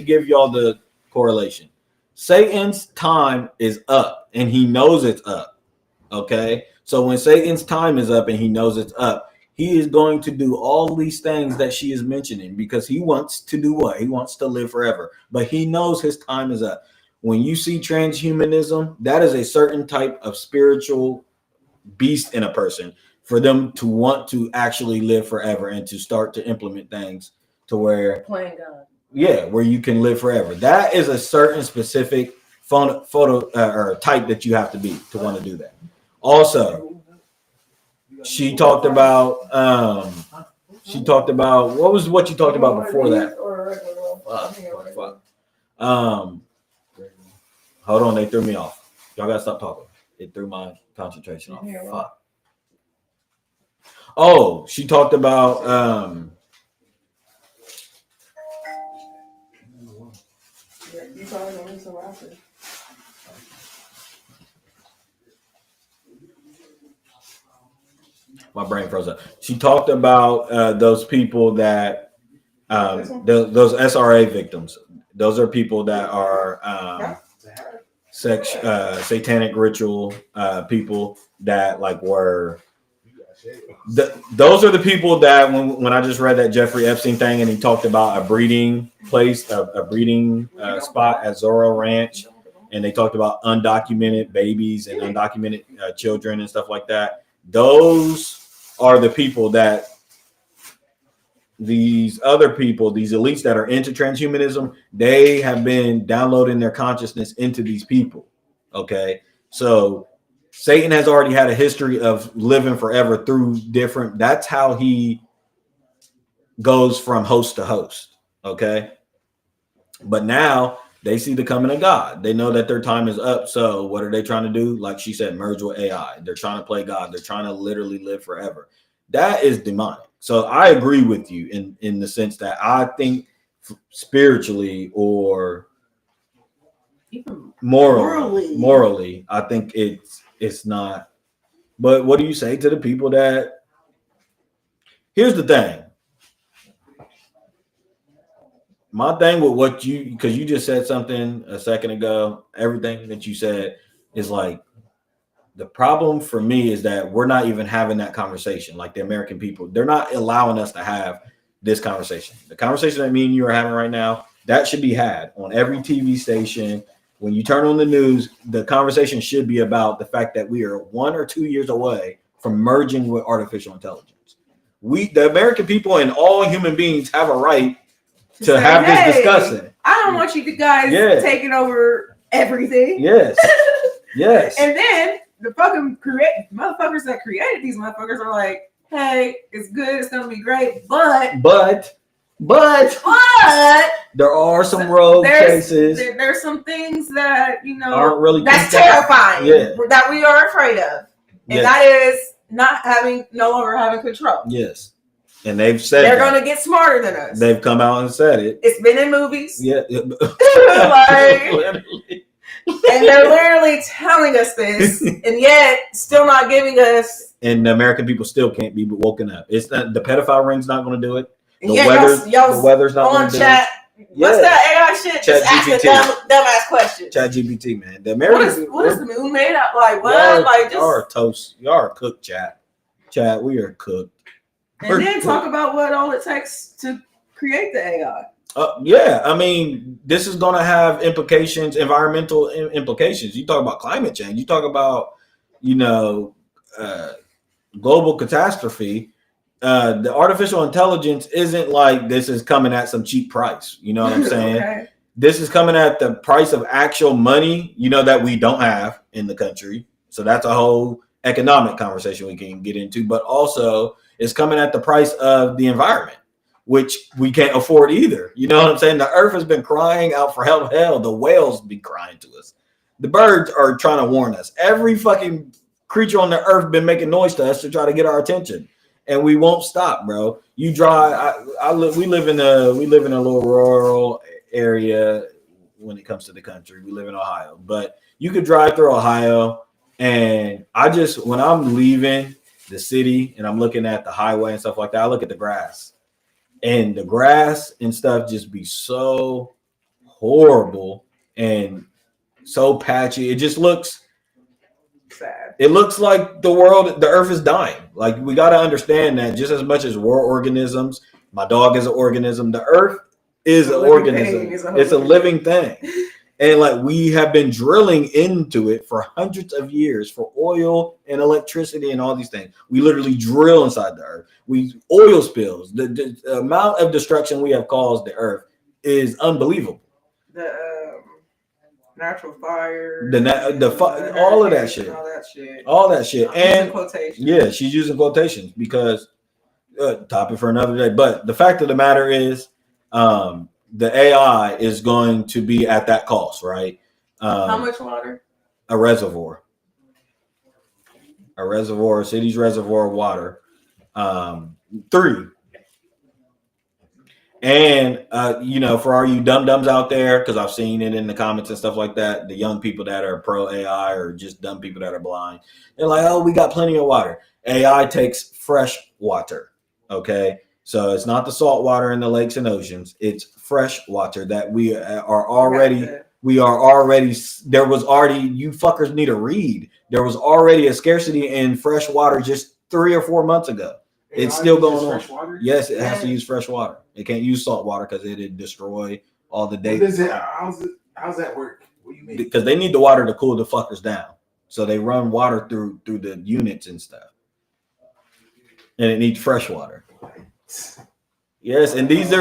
give y'all the correlation. Satan's time is up, and he knows it's up. Okay, so when Satan's time is up, and he knows it's up. He is going to do all these things that she is mentioning because he wants to do what? He wants to live forever. But he knows his time is up. When you see transhumanism, that is a certain type of spiritual beast in a person for them to want to actually live forever and to start to implement things to where playing God. Yeah, where you can live forever. That is a certain specific photo or type that you have to be to want to do that. Also, she talked about what you talked about before that. Hold on, they threw me off. Y'all gotta stop talking. It threw my concentration off. Fuck. Oh, she talked about my brain froze up. She talked about those people that those SRA victims. Those are people that are satanic ritual people that like were. Those are the people that when I just read that Jeffrey Epstein thing and he talked about a breeding place, a breeding spot at Zorro Ranch, and they talked about undocumented babies and undocumented children and stuff like that. Those are the people that these other people, these elites that are into transhumanism, they have been downloading their consciousness into these people. Okay, so Satan has already had a history of living forever through different. That's how he goes from host to host. Okay, but now they see the coming of God. They know that their time is up. So what are they trying to do? Like she said, merge with AI. They're trying to play God. They're trying to literally live forever. That is demonic. So I agree with you in the sense that I think spiritually or morally, I think it's not. But what do you say to the people that? Here's the thing. my thing with what because you just said something a second ago, everything that you said is like, the problem for me is that we're not even having that conversation. Like the American people, they're not allowing us to have this conversation. The conversation that me and you are having right now, that should be had on every TV station. When you turn on the news, the conversation should be about the fact that we are 1 or 2 years away from merging with artificial intelligence. The American people and all human beings have a right to have this discussion. I don't want you guys taking over everything. Yes. Yes. And then the fucking motherfuckers that created these motherfuckers are like, hey, it's good, it's gonna be great, but there are some rogue cases. There's some things that aren't really that's terrifying. That we are afraid of, and that is no longer having control. Yes, and they've said they're gonna get smarter than us. They've come out and said it. It's been in movies. Yeah, literally. And they're literally telling us this, and yet still not giving us. And the American people still can't be woken up. It's not, the pedophile ring's not going to do it. The weather's not going to do it. What's that AI shit? Just asking dumbass questions. Chat GPT, man. The Americans. What is the moon made out? Like what? Y'all are toast. Y'all are cooked, chat. Chat, we are cooked. And then talk about what all it takes to create the AI. Yeah, I mean, this is going to have implications, environmental implications. You talk about climate change. You talk about, global catastrophe. The artificial intelligence isn't like this is coming at some cheap price. You know what I'm saying? Okay. This is coming at the price of actual money, that we don't have in the country. So that's a whole economic conversation we can get into. But also, it's coming at the price of the environment, which we can't afford either. You know what I'm saying? The earth has been crying out for help. Hell, the whales be crying to us. The birds are trying to warn us. Every fucking creature on the earth been making noise to us to try to get our attention, and we won't stop, bro. You drive. We live in a little rural area when it comes to the country. We live in Ohio, but you could drive through Ohio, and when I'm leaving the city and I'm looking at the highway and stuff like that, I look at the grass. And the grass and stuff just be so horrible and so patchy. It just looks sad. It looks like the earth is dying. Like, we got to understand that just as much as we're organisms, my dog is an organism, the earth is an organism. It's a living thing. And like, we have been drilling into it for hundreds of years for oil and electricity and all these things. We literally drill inside the earth. Oil spills. The amount of destruction we have caused the earth is unbelievable. The natural fire. All of that shit. All that shit. And quotations. Yeah, she's using quotations because topic for another day. But the fact of the matter is, the AI is going to be at that cost, right? How much water? A reservoir, a city's reservoir of water. 3. And, for all you dum-dums out there, because I've seen it in the comments and stuff like that, the young people that are pro AI or just dumb people that are blind, they're like, oh, we got plenty of water. AI takes fresh water, okay? So it's not the salt water in the lakes and oceans. It's fresh water that you fuckers need to read. There was already a scarcity in fresh water just 3 or 4 months ago. It's still going on. Water? Yes, it has to use fresh water. It can't use salt water because it'd destroy all the data. How's that work? What do you mean? Because they need the water to cool the fuckers down. So they run water through the units and stuff. And it needs fresh water. Yes, and this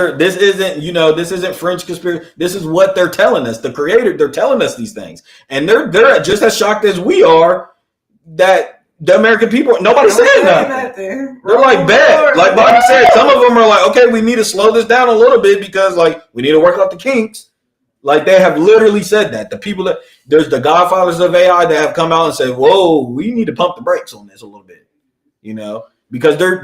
isn't French conspiracy. This is what they're telling us. The creator, they're telling us these things. And they're just as shocked as we are that the American people, nobody's saying nothing. They're like, bet. Like Bobby said, some of them are like, okay, we need to slow this down a little bit because like we need to work out the kinks. Like, they have literally said that. The people there's the godfathers of AI that have come out and said, whoa, we need to pump the brakes on this a little bit. Because they're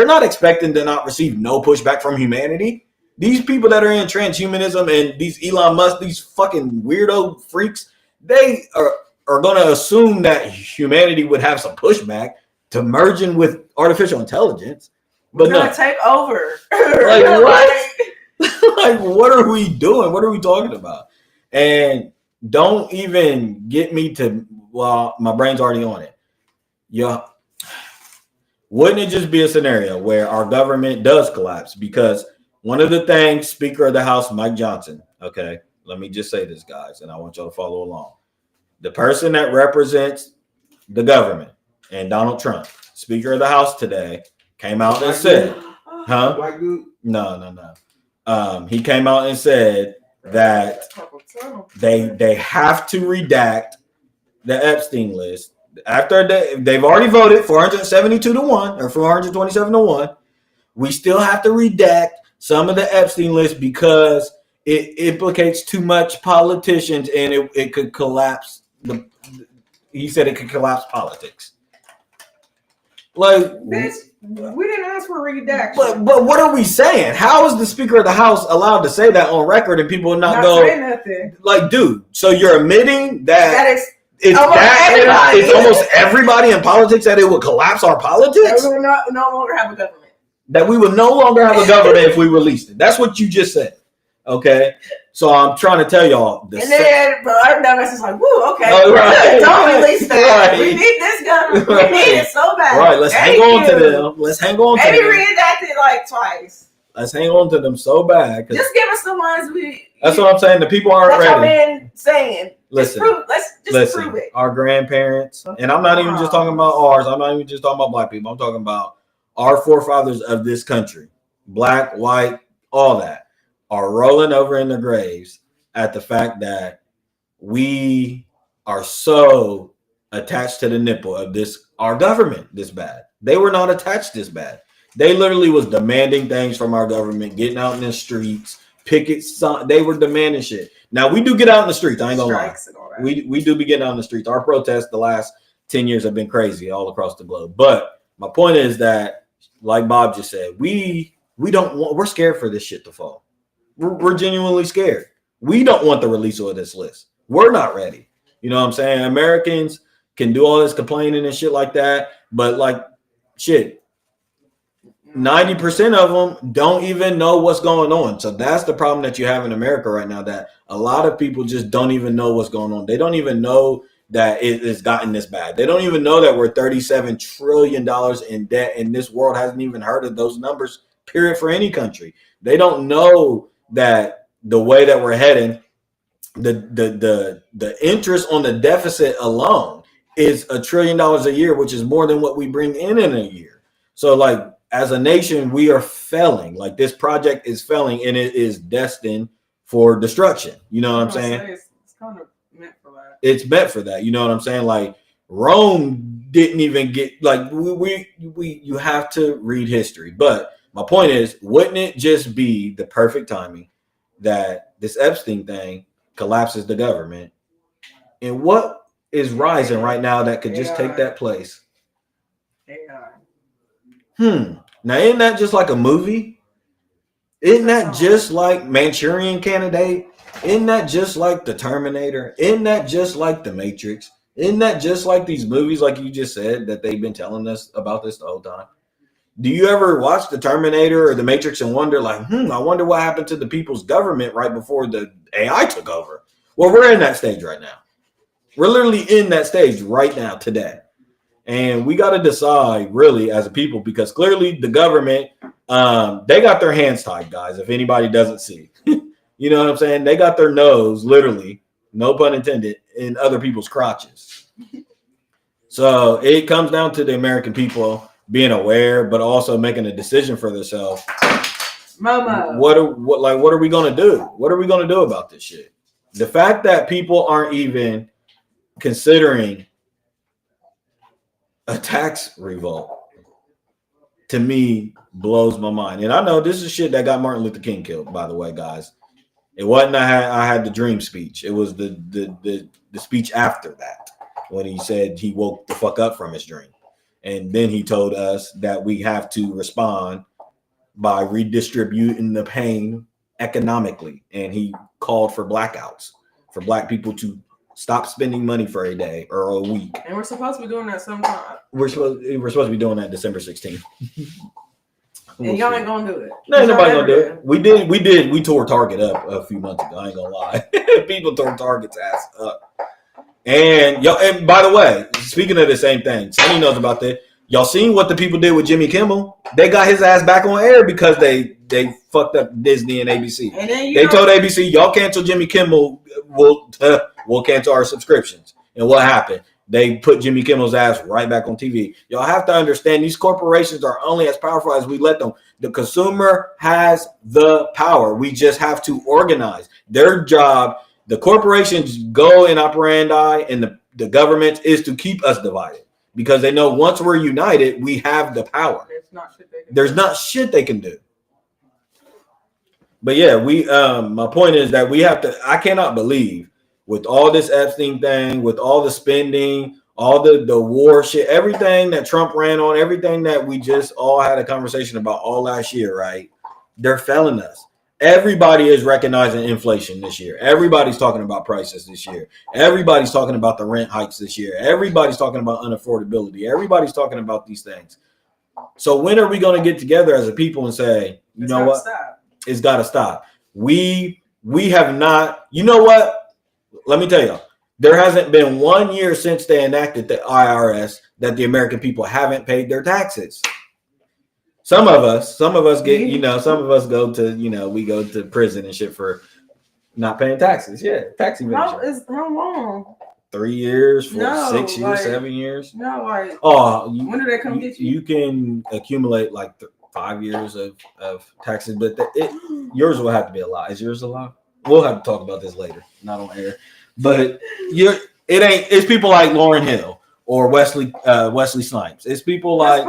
not expecting to not receive no pushback from humanity. These people that are in transhumanism and these Elon Musk, these fucking weirdo freaks, they are going to assume that humanity would have some pushback to merging with artificial intelligence. But we're gonna take over. Like, what? Like, what are we doing? What are we talking about? And don't even get me to, well, my brain's already on it. Yeah. Wouldn't it just be a scenario where our government does collapse? Because one of the things, Speaker of the House, Mike Johnson, okay, let me just say this, guys, and I want y'all to follow along. The person that represents the government and Donald Trump, Speaker of the House today, came out and said, huh? Black dude? No. He came out and said that they have to redact the Epstein list. After they've already voted 472 to 1 or 427 to 1, we still have to redact some of the Epstein list because it implicates too much politicians and it could collapse he said it could collapse politics. Like, bitch, we didn't ask for redaction. But what are we saying? How is the Speaker of the House allowed to say that on record and people not go say nothing? Like, dude, so you're admitting that it's almost everybody in politics that it would collapse our politics? That we would no longer have a government. That we would no longer have a government if we released it. That's what you just said. Okay? So I'm trying to tell y'all. Then our dumbass is like, woo, okay. Right. Don't release that. Right. We need this government. Right. We need it so bad. Right, let's hang on to them. Let's hang on to them. Maybe redact it like twice. Let's hang on to them so bad. Just give us the ones That's what I'm saying. The people aren't ready. That's what I've been saying. Listen, let's prove it. Our grandparents, and I'm not even just talking about ours. I'm not even just talking about black people. I'm talking about our forefathers of this country, black, white, all that, are rolling over in their graves at the fact that we are so attached to the nipple of our government this bad. They were not attached this bad. They literally was demanding things from our government, getting out in the streets, pickets. They were demanding shit. Now, we do get out in the streets. I ain't gonna lie. We do be getting out in the streets. Our protests the last 10 years have been crazy all across the globe. But my point is that, like Bob just said, we're scared for this shit to fall. We're genuinely scared. We don't want the release of this list. We're not ready. You know what I'm saying? Americans can do all this complaining and shit like that. But like, shit, 90% of them don't even know what's going on. So that's the problem that you have in America right now, that a lot of people just don't even know what's going on. They don't even know that it has gotten this bad. They don't even know that we're $37 trillion in debt, and this world hasn't even heard of those numbers, period, for any country. They don't know that the way that we're heading, the interest on the deficit alone is $1 trillion a year, which is more than what we bring in a year. So like, as a nation, we are failing. Like, this project is failing, and it is destined for destruction. You know what I'm saying? It's kind of meant for that. It's meant for that. You know what I'm saying? Like, Rome didn't even get, like, you have to read history. But my point is, wouldn't it just be the perfect timing that this Epstein thing collapses the government? And what is rising right now that could just take that place? AI. Now, isn't that just like a movie? Isn't that just like Manchurian Candidate? Isn't that just like The Terminator? Isn't that just like The Matrix? Isn't that just like these movies, like you just said, that they've been telling us about this the whole time? Do you ever watch The Terminator or The Matrix and wonder, like, I wonder what happened to the people's government right before the AI took over? Well, we're in that stage right now. We're literally in that stage right now, today. And we got to decide, really, as a people, because clearly the government, they got their hands tied, guys, if anybody doesn't see. You know what I'm saying? They got their nose, literally, no pun intended, in other people's crotches. So it comes down to the American people being aware, but also making a decision for themselves. Mama. What are we going to do? What are we going to do about this shit? The fact that people aren't even considering a tax revolt, to me, blows my mind. And I know this is shit that got Martin Luther King killed, by the way, guys. It wasn't I had the dream speech. It was the speech after that, when he said he woke the fuck up from his dream. And then he told us that we have to respond by redistributing the pain economically. And he called for blackouts, for black people to stop spending money for a day or a week. And we're supposed to be doing that sometime. We're supposed to be doing that December 16th. And y'all ain't gonna do it. No, nobody gonna do it. We tore Target up a few months ago. I ain't gonna lie. People tore Target's ass up. And by the way, speaking of the same thing, Sonny knows about that. Y'all seen what the people did with Jimmy Kimmel? They got his ass back on air because they fucked up Disney and ABC. And then they told ABC, y'all cancel Jimmy Kimmel, we'll cancel our subscriptions. And what happened? They put Jimmy Kimmel's ass right back on TV. Y'all have to understand these corporations are only as powerful as we let them. The consumer has the power. We just have to organize. Their job, the corporations go in operandi, and the government is to keep us divided. Because they know once we're united, we have the power. There's not shit they can do. But yeah, my point is that we have to, I cannot believe with all this Epstein thing, with all the spending, all the war shit, everything that Trump ran on, everything that we just all had a conversation about all last year, right? They're failing us. Everybody is recognizing inflation this year. Everybody's talking about prices this year. Everybody's talking about the rent hikes this year. Everybody's talking about unaffordability. Everybody's talking about these things. So when are we going to get together as a people and say, you know what? It's got to stop. We have not, you know what? Let me tell you, there hasn't been 1 year since they enacted the IRS that the American people haven't paid their taxes. Some of us get, some of us go to, we go to prison and shit for not paying taxes. Yeah, tax evasion. How long? 3 years, 6 years, 7 years. No, like. When do they come get you? You can accumulate like 5 years of taxes, but yours will have to be a lot. Is yours a lot? We'll have to talk about this later, not on air. But it's people like Lauryn Hill or Wesley Snipes. It's people like.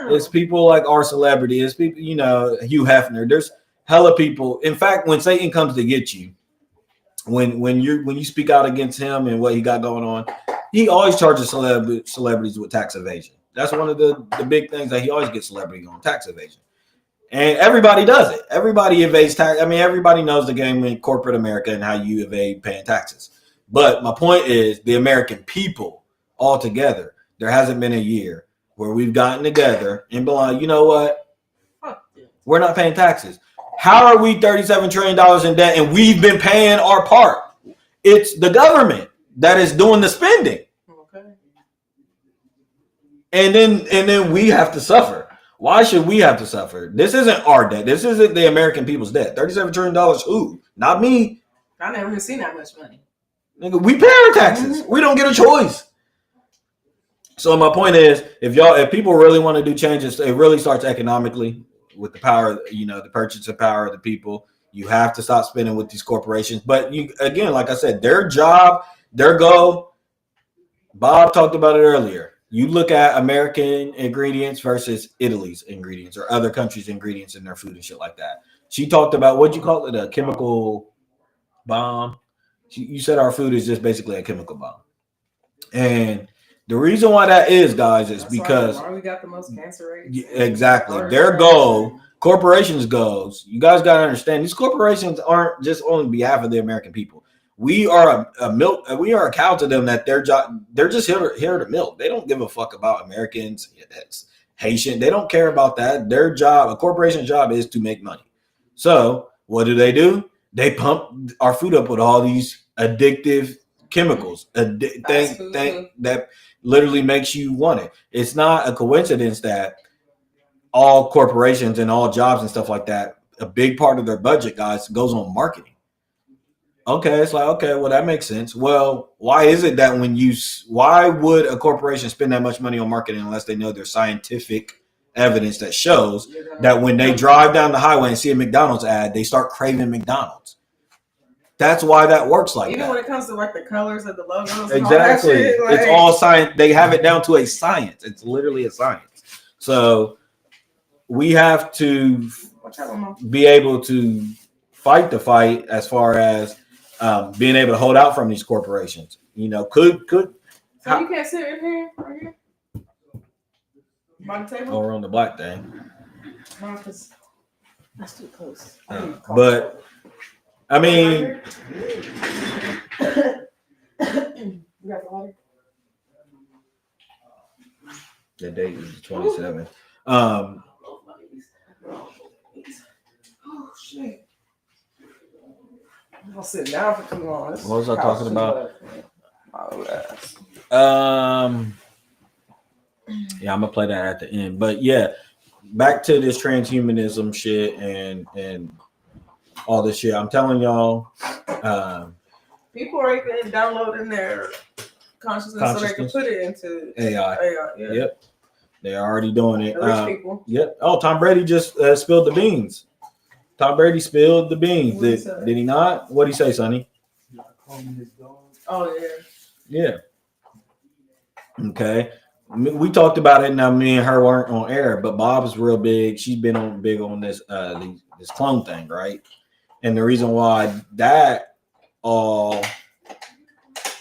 It's people like our celebrity. It's people, Hugh Hefner. There's hella people. In fact, when Satan comes to get you, when you speak out against him and what he got going on, he always charges celebrities with tax evasion. That's one of the big things that he always gets celebrity on, tax evasion. And everybody does it. Everybody evades tax. I mean, everybody knows the game in corporate America and how you evade paying taxes. But my point is the American people all together, there hasn't been a year where we've gotten together and been like, you know what? We're not paying taxes. How are we $37 trillion in debt and we've been paying our part? It's the government that is doing the spending. Okay. And then we have to suffer. Why should we have to suffer? This isn't our debt. This isn't the American people's debt. $37 trillion, who? Not me. I never even seen that much money. Nigga, we pay our taxes. We don't get a choice. So my point is, if people really want to do changes, it really starts economically with the power, the purchasing power of the people. You have to stop spending with these corporations. But again, like I said, their job, their goal. Bob talked about it earlier. You look at American ingredients versus Italy's ingredients or other countries' ingredients in their food and shit like that. She talked about, what'd you call it? A chemical bomb. You said our food is just basically a chemical bomb. And the reason why that is, guys, is because why we got the most cancer rates. Exactly. Their goal, corporations' goals. You guys got to understand, these corporations aren't just on behalf of the American people. We are a cow to them that their job, they're just here to milk. They don't give a fuck about Americans, Haitian. They don't care about that. Their job, a corporation's job, is to make money. So what do? They pump our food up with all these addictive chemicals, that literally makes you want it. It's not a coincidence that all corporations and all jobs and stuff like that, a big part of their budget, guys, goes on marketing. Okay, it's like, okay, well, that makes sense. Well, why is it that why would a corporation spend that much money on marketing unless they know there's scientific evidence that shows that when they drive down the highway and see a McDonald's ad, they start craving McDonald's? That's why that works like that. Even when it comes to like the colors of the logos. Exactly. Shit, like, it's all science. They have it down to a science. It's literally a science. So we have to be able to fight the fight as far as being able to hold out from these corporations. Could. So you can't sit in here, right here? By the table? Or on the black thing. No, because that's too close. But I mean, you got the water? The date is the 27th. shit. I'll sit down for too long. What was I talking about? Yeah, I'm gonna play that at the end. But yeah, back to this transhumanism shit and all this shit. I'm telling y'all, people are even downloading their consciousness so they can put it into AI. Yeah. Yep, they're already doing it. The rich people. Yep. Oh, Tom Brady just spilled the beans. Tom Brady spilled the beans. Did he not? What'd he say, Sonny? Oh yeah. Yeah. Okay. We talked about it. Now me and her weren't on air, but Bob's real big. She's been big on this this clone thing, right? And the reason why that all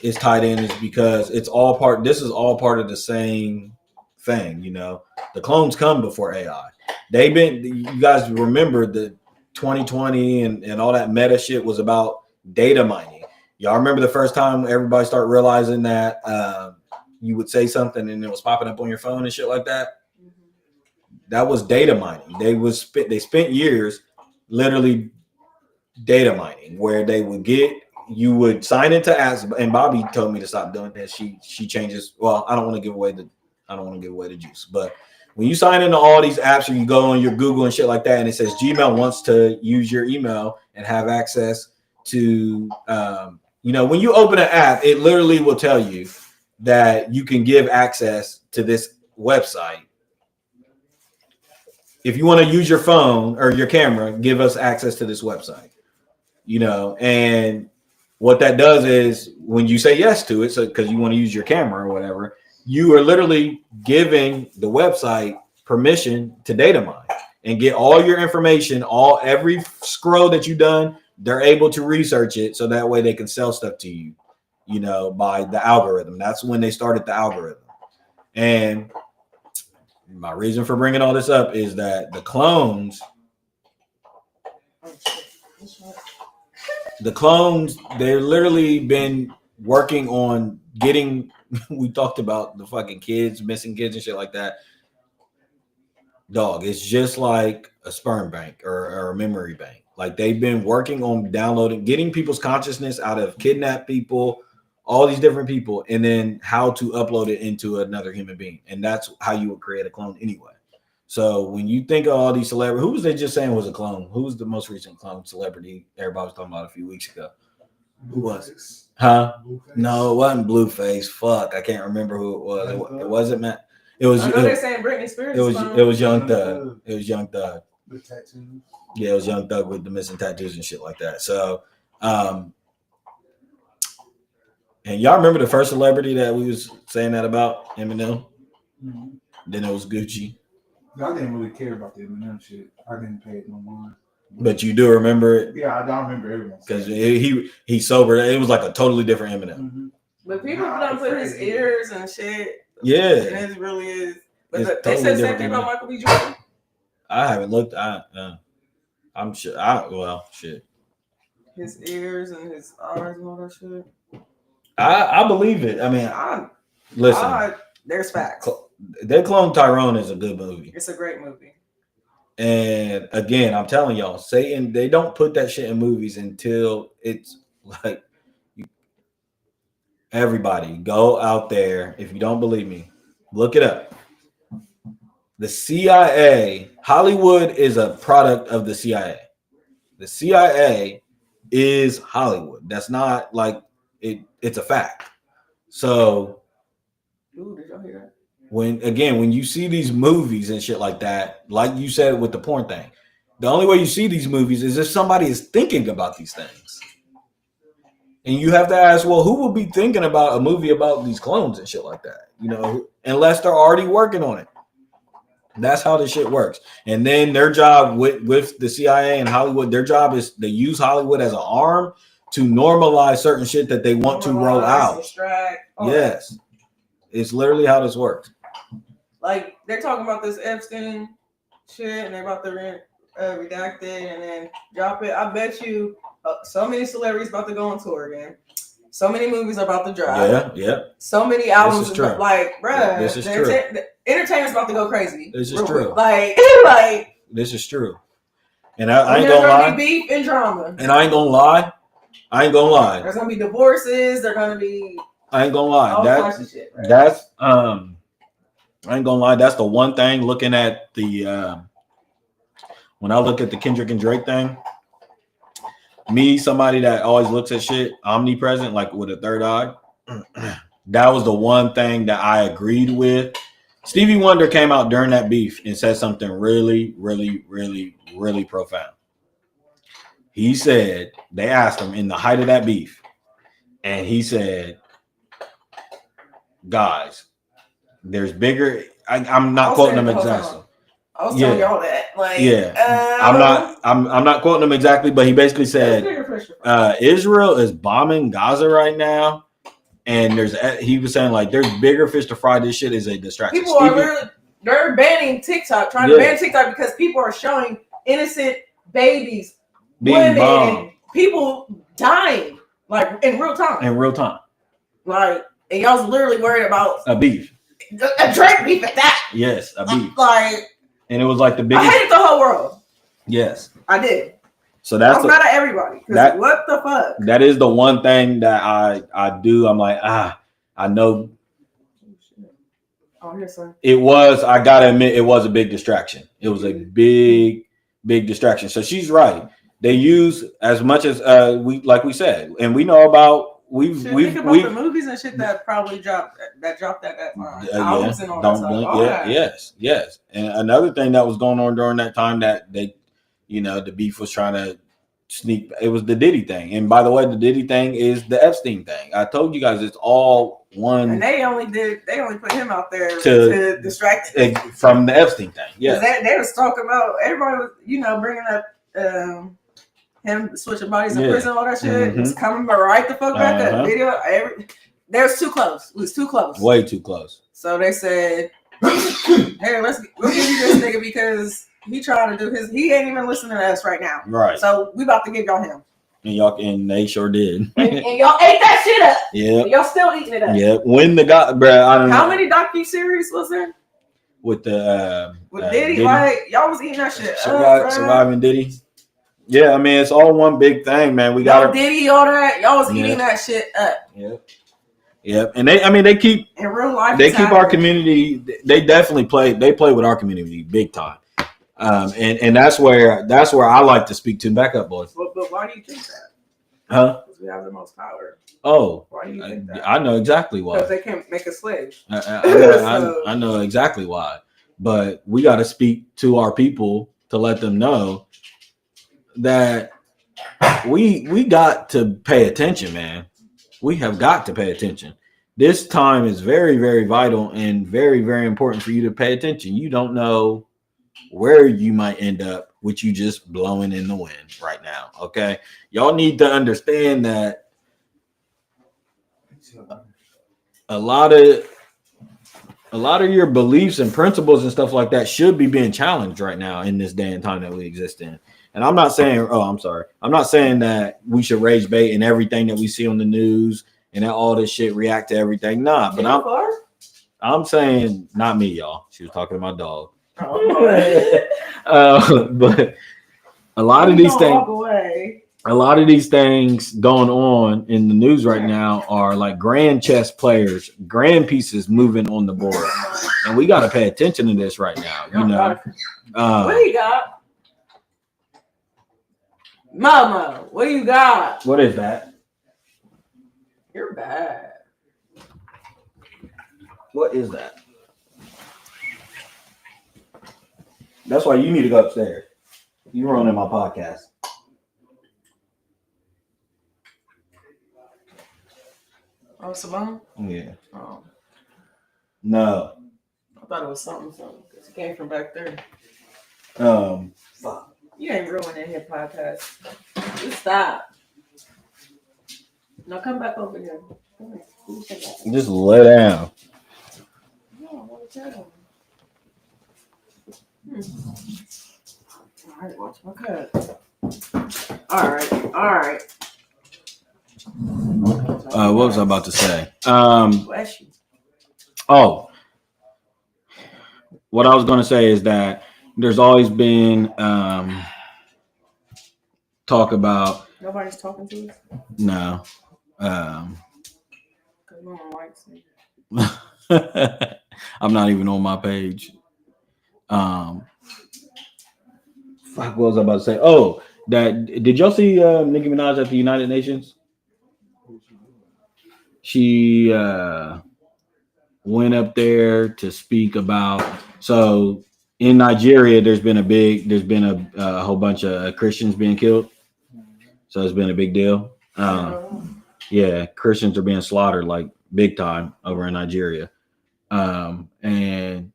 is tied in is because it's all part. This is all part of the same thing. You know, the clones come before AI. They've been. You guys remember the 2020 and all that meta shit was about data mining. Y'all remember the first time everybody started realizing that you would say something and it was popping up on your phone and shit like that? Mm-hmm. That was data mining. They spent years literally data mining where you would sign into apps, and Bobby told me to stop doing that. She changes. Well, I don't want to give away the juice, but when you sign into all these apps or you go on your Google and shit like that, and it says Gmail wants to use your email and have access to, when you open an app, it literally will tell you that you can give access to this website. If you want to use your phone or your camera, give us access to this website. And what that does is when you say yes to it, so because you want to use your camera or whatever, you are literally giving the website permission to data mine and get all your information, every scroll that you've done. They're able to research it so that way they can sell stuff to you, by the algorithm. That's when they started the algorithm. And my reason for bringing all this up is that the clones, they've literally been working on getting, we talked about the fucking kids, missing kids and shit like that. Dog, it's just like a sperm bank or a memory bank. Like they've been working on getting people's consciousness out of kidnapped people, all these different people, and then how to upload it into another human being. And that's how you would create a clone anyway. So when you think of all these celebrities, who was they just saying was a clone? Who was the most recent clone celebrity everybody was talking about a few weeks ago? Who was it? Huh? Blueface. No, it wasn't Blueface. Fuck, I can't remember who it was. It wasn't Matt. It was. I know they're saying Britney Spears. It was Young Thug. It was Young Thug. The tattoos. Yeah, it was Young Thug with the missing tattoos and shit like that. So, and y'all remember the first celebrity that we was saying that about, Eminem? Mm-hmm. Then it was Gucci. I didn't really care about the Eminem shit. I didn't pay it no mind. But you do remember it? Yeah, I don't remember everyone. Because he sobered. It was like a totally different Eminem. Mm-hmm. But people don't put his ears and shit. Yeah. And it really is. But they said the same thing about Michael B. Jordan. I haven't looked. I'm sure. Shit. His ears and his eyes and all that shit. I believe it. I mean, listen. There's facts. They Clone Tyrone is a good movie. It's a great movie. And again, I'm telling y'all, Satan, they don't put that shit in movies until it's like, everybody go out there. If you don't believe me, look it up. The CIA, Hollywood is a product of the CIA. The CIA is Hollywood. That's not like it's a fact. So, ooh, did y'all hear that? When you see these movies and shit like that, like you said with the porn thing, the only way you see these movies is if somebody is thinking about these things. And you have to ask, well, who will be thinking about a movie about these clones and shit like that? Unless they're already working on it. That's how this shit works. And then their job with the CIA and Hollywood, their job is to use Hollywood as an arm to normalize certain shit that they want to roll out. Yes. It's literally how this works. Like, they're talking about this Epstein shit, and they're about to redact it and then drop it. I bet you so many celebrities about to go on tour again. So many movies are about to drop. Yeah. So many albums. This is true. Like, bruh, this is true. Entertainment's about to go crazy. This is true. Like, this is true. And I ain't gonna lie. Beef and drama. And I ain't gonna lie. There's gonna be divorces. They're gonna be. I ain't gonna lie. All kinds of shit, right? That's I ain't gonna lie. That's the one thing. Looking at the when I look at the Kendrick and Drake thing, me, somebody that always looks at shit omnipresent, like with a third eye. That was the one thing that I agreed with. Stevie Wonder came out during that beef and said something really, really, really, really profound. He said, they asked him in the height of that beef, and he said, guys, there's bigger. I'm not quoting him exactly. I was telling y'all that. I'm not quoting him exactly, but he basically said Israel is bombing Gaza right now, and he was saying like there's bigger fish to fry. This shit is a distraction. People they're banning TikTok, trying to ban TikTok because people are showing innocent babies, women, and people dying like in real time. Like, and y'all's literally worried about a beef, a Drake beef at that. Yes, a beef. And it was like the biggest. I hated the whole world. Yes, I did. So that's not at everybody. What the fuck? That is the one thing that I do. I'm like, I know. Oh, yes, sir. It was. I gotta admit, it was a big distraction. It was a big distraction. So she's right. They use as much as we said, and we know about. We've the movies and shit that probably dropped at that time. Albums and all that stuff. Yes. And another thing that was going on during that time that they, the beef was trying to sneak. It was the Diddy thing, and by the way, the Diddy thing is the Epstein thing. I told you guys it's all one. And they only put him out there to distract from the Epstein thing. Yeah, they was talking about everybody was bringing up. Him switching bodies in prison, all that shit. Mm-hmm. It's coming right the fuck back up. Video, there's too close. It was too close. Way too close. So they said, "Hey, we'll give you this nigga because he trying to do his. He ain't even listening to us right now. Right. So we about to give y'all him. And they sure did. and y'all ate that shit up. Yeah. Y'all still eating it up. Yeah. When the guy, bro, I don't know. How many docu-series was there? With the Diddy, like y'all was eating that shit. Surviving Diddy. Yeah, I mean it's all one big thing, man. We got Diddy, all that. Y'all was eating that shit up. Yep. And they keep in real life. They keep our community. They definitely play. They play with our community big time. And that's where I like to speak to. Back up, boys. But why do you think that? Huh? Because we have the most power. Oh, why do you think that? I know exactly why. Because they can't make us slaves. I know exactly why. But we got to speak to our people to let them know that we got to pay attention, man. We have got to pay attention. This time is very, very vital and very, very important for you to pay attention. You don't know where you might end up with you just blowing in the wind right now. Okay. Y'all need to understand that a lot of your beliefs and principles and stuff like that should be being challenged right now in this day and time that we exist in. And I'm not saying, I'm not saying that we should rage bait and everything that we see on the news and that all this shit react to everything. Nah, but I'm saying not me, y'all. She was talking to my dog. But a lot of these things going on in the news right now are like grand chess players, grand pieces moving on the board, and we got to pay attention to this right now. What do you got? Mama, what do you got? What is that? You're bad. What is that? That's why you need to go upstairs. You're running my podcast. Oh, Simone? Yeah. Oh. No. I thought it was something because it came from back there. Fuck. You ain't ruining his podcast. Just stop. Now come back over here. Just lay down. All right, watch my cut. All right. What was I about to say? What I was going to say is that there's always been talk about. Nobody's talking to us. No. No one likes me. I'm not even on my page. Fuck, what was I about to say? Oh, did y'all see Nicki Minaj at the United Nations? She went up there to speak about. So in Nigeria, there's been a whole bunch of Christians being killed. So it's been a big deal. Yeah, Christians are being slaughtered like big time over in Nigeria. And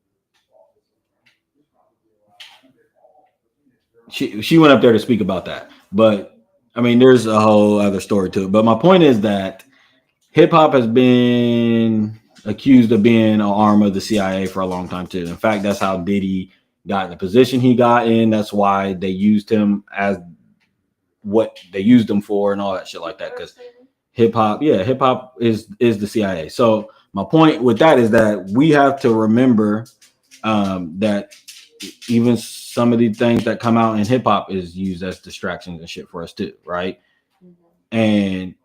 she went up there to speak about that. But I mean, there's a whole other story to it. But my point is that hip hop has been accused of being an arm of the CIA for a long time too. In fact, that's how Diddy got in the position he got in. That's why they used him as what they used him for and all that shit like that. Because hip hop is the CIA. So my point with that is that we have to remember that even some of the things that come out in hip hop is used as distractions and shit for us too, right? Mm-hmm. And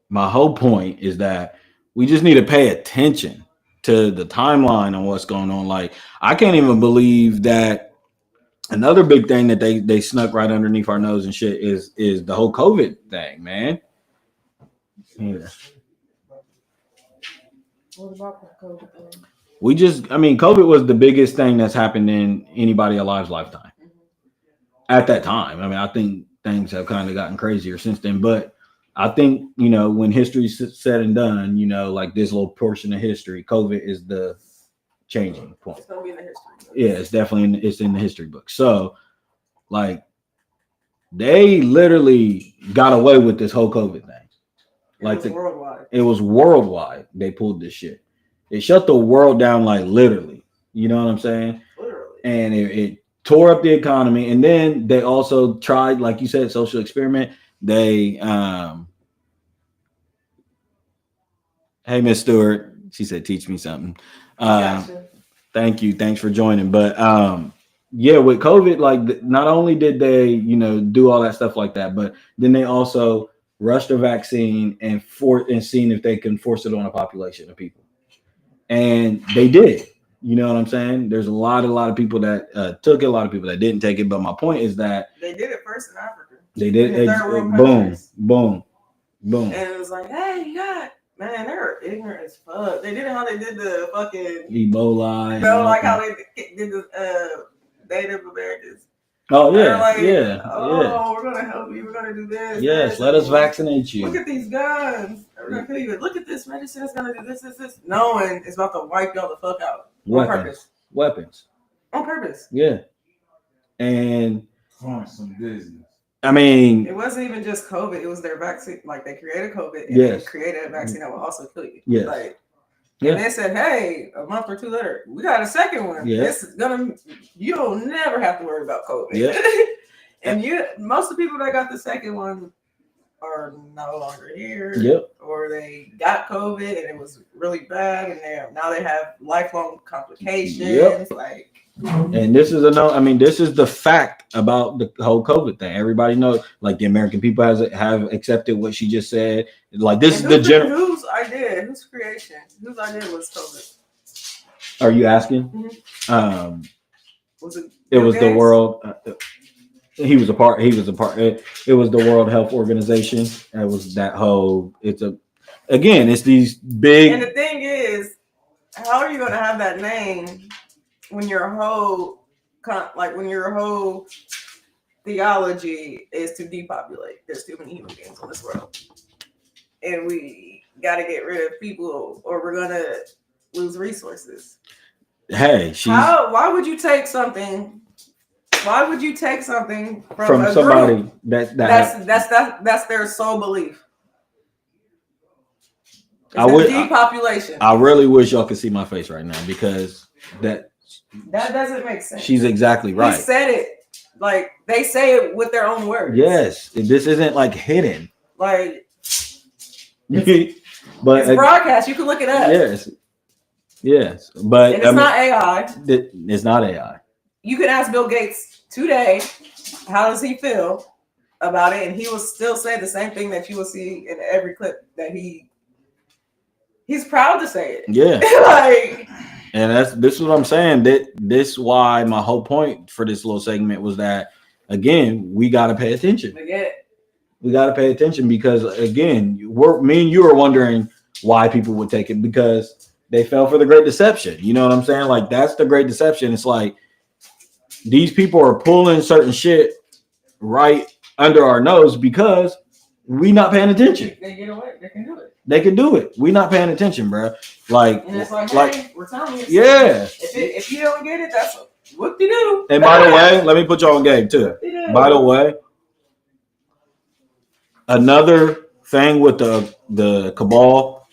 my whole point is that we just need to pay attention to the timeline on what's going on. Like, I can't even believe that another big thing that they snuck right underneath our nose and shit is the whole COVID thing, man. Yeah. What about the COVID thing? COVID was the biggest thing that's happened in anybody alive's lifetime. Mm-hmm. At that time. I mean, I think things have kind of gotten crazier since then, but I think, when history's said and done, like this little portion of history, COVID is the changing point. It's going to be in the history book. Yeah, it's definitely it's in the history book. So, like, they literally got away with this whole COVID thing. Like, worldwide. It was worldwide. They pulled this shit. It shut the world down, like, literally. You know what I'm saying? Literally. And it tore up the economy. And then they also tried, like you said, social experiment. They hey, Miss Stewart, she said, teach me something. Gotcha. Thank you. Thanks for joining. But yeah, with COVID, like, not only did they, do all that stuff like that, but then they also rushed a vaccine and seen if they can force it on a population of people. And they did. You know what I'm saying? There's a lot of people that took it, a lot of people that didn't take it. But my point is that they did it first in Africa. They did it. Boom. And it was like, hey, you got, man, they're ignorant as fuck. They did it how they did the fucking Ebola. Like how they did the Native Americans. Oh yeah, like, yeah. We're gonna help you. We're gonna do this. Yes, let us vaccinate you. Look at these guns. We're gonna kill you. Look at this medicine. It's gonna do this. Knowing it's about to wipe y'all the fuck out. Weapons. On purpose. Yeah. And some business. I mean, it wasn't even just COVID. It was their vaccine. Like, they created COVID and they created a vaccine that will also kill you. Yes. Like, and they said, hey, a month or two later, we got a second one. Yeah. This is you'll never have to worry about COVID. Yeah. And most of the people that got the second one are no longer here. Yep. Or they got COVID and it was really bad, and now they have lifelong complications. Yep. Like, and this is this is the fact about the whole COVID thing. Everybody knows, like, the American people have accepted what she just said. Like, this is the general. Whose idea? Whose creation? Whose idea was COVID? Are you asking? Mm-hmm. Was it was the world. He was a part. It was the World Health Organization. It was that whole. It's these big. And the thing is, how are you going to have that name when your whole theology is to depopulate? There's too many human beings on this world, and we got to get rid of people, or we're going to lose resources. Hey, why would you take something? Why would you take something from somebody group that's their sole belief? Depopulation. I really wish y'all could see my face right now, because that doesn't make sense. She's exactly right. He said it. Like, they say it with their own words. Yes, this isn't like hidden. Like, but it's broadcast. You can look it up. Yes, but and it's not AI. It's not AI. You can ask Bill Gates today, how does he feel? about it, and he will still say the same thing that you will see in every clip that he's proud to say it. Yeah. Like, and this is what I'm saying. This why my whole point for this little segment was that, again, we got to pay attention. We got to pay attention because, again, me and you are wondering why people would take it because they fell for the Great Deception. You know what I'm saying? Like, that's the Great Deception. It's like these people are pulling certain shit right under our nose because we not paying attention. They get away. They can do it. They can do it. We not paying attention, bro. Like, and it's like hey, we're telling you. Yeah. If you don't get it, that's what they do. And by the way, let me put you on game too. By the way, another thing with the cabal,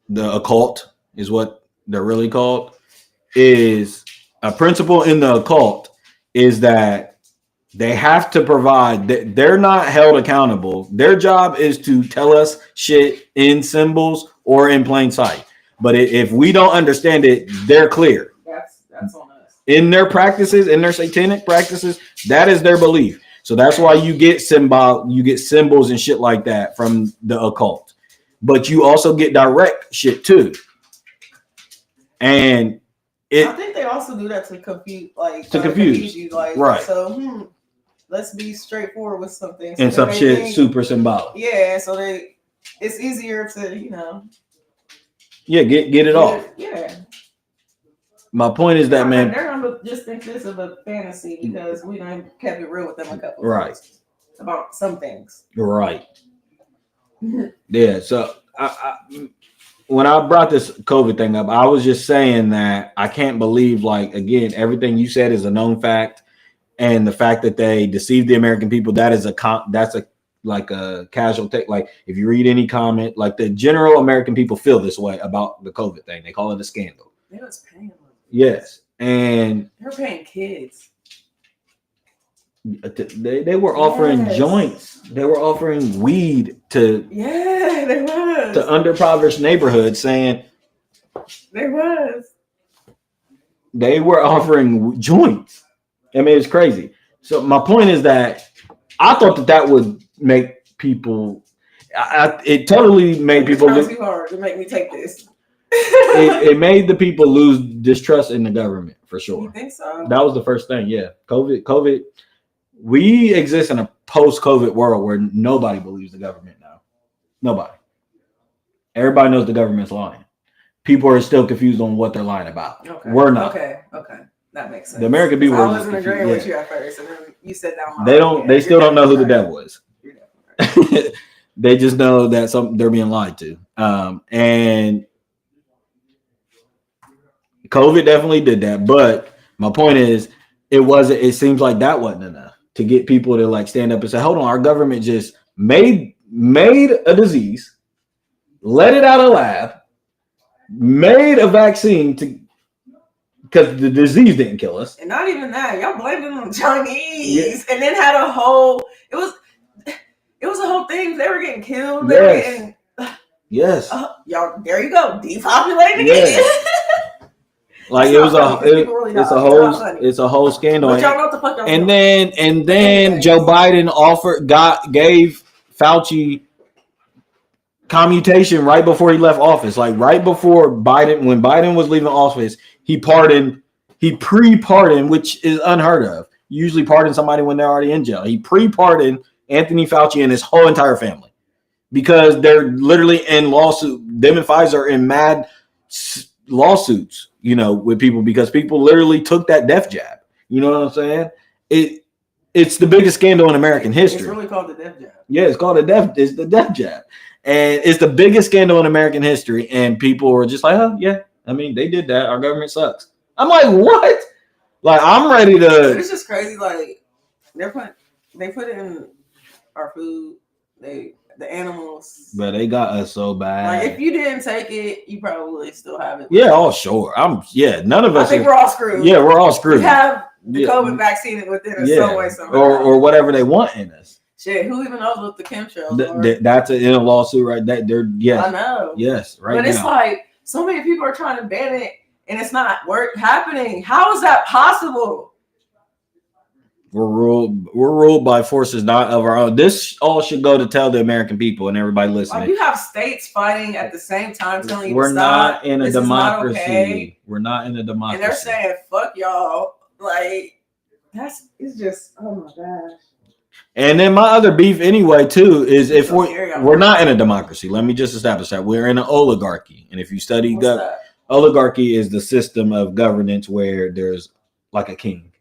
the occult is what they're really called, is a principle in the occult is that they have to provide that they're not held accountable. Their job is to tell us shit in symbols or in plain sight. But if we don't understand it, they're clear. That's on us. In their practices, in their satanic practices, that is their belief. So that's why you get symbols and shit like that from the occult. But you also get direct shit too. And I think they also do that to confuse you. Like, right. So let's be straightforward with something. So and some shit super symbolic. Yeah, so it's easier to, Yeah, get it off. Yeah. My point is that, man, they're gonna just think this is a fantasy because we done kept it real with them a couple of times about some things. Right. Yeah. So when I brought this COVID thing up, I was just saying that I can't believe, like, again, everything you said is a known fact, and the fact that they deceived the American people, that's a casual take. Like, if you read any comment, like, the general American people feel this way about the COVID thing. They call it a scandal. They was paying them. Yes, and they're paying kids. They were offering joints. They were offering weed to they was to underprivileged neighborhoods, saying they were offering joints. I mean, it's crazy. So my point is that I thought that would make people. It totally made people. It's too hard to make me take this. it made the people lose distrust in the government for sure. You think so? That was the first thing. Yeah, COVID. We exist in a post-COVID world where nobody believes the government now. Nobody. Everybody knows the government's lying. People are still confused on what they're lying about. Okay. We're not. Okay. That makes sense. The American people. I wasn't agreeing with you at first, and then you said that. They still don't know who the devil is. Right. They just know that they're being lied to. And COVID definitely did that. But my point is, it seems like that wasn't enough to get people to, like, stand up and say, hold on, our government just made a disease, let it out of lab, made a vaccine because the disease didn't kill us. And not even that, y'all blamed it on the Chinese, and then had a whole. It was a whole thing. They were getting killed. Yes. Y'all, there you go, depopulating again. Like, it's a whole scandal. But y'all know what the fuck. And then Joe Biden gave Fauci commutation right before he left office. Like, right before when Biden was leaving office, he pre-pardoned, which is unheard of. You usually pardon somebody when they're already in jail. He pre-pardoned Anthony Fauci and his whole entire family because they're literally in lawsuit. Them and Pfizer are in mad lawsuits, with people because people literally took that death jab. You know what I'm saying? It's the biggest scandal in American history. It's really called the death jab. Yeah, it's the death jab. And it's the biggest scandal in American history. And people were just like, oh, yeah. I mean, they did that. Our government sucks. I'm like, what? Like, I'm ready to. It's just crazy. Like, they put it in our food. The animals. But they got us so bad. Like, if you didn't take it, you probably still have it. Yeah, oh, sure. None of us. I think we're all screwed. Yeah, we're all screwed. We have the COVID vaccine within us some way, somehow. Or whatever they want in us. Shit, who even knows what the chemtrails are? That's in a lawsuit right there. I know. Yes, right. But it's like so many people are trying to ban it, and it's not happening. How is that possible? We're ruled by forces not of our own. This all should go to tell the American people and everybody listening. Like you have states fighting at the same time telling you we're to not stop. in a This democracy. Is not okay. We're not in a democracy. And they're saying, fuck y'all. Like, it's just, oh my gosh. And then my other beef anyway, too, is if we're not in a democracy. Let me just establish that. We're in an oligarchy. And if you study oligarchy is the system of governance where there's like a king.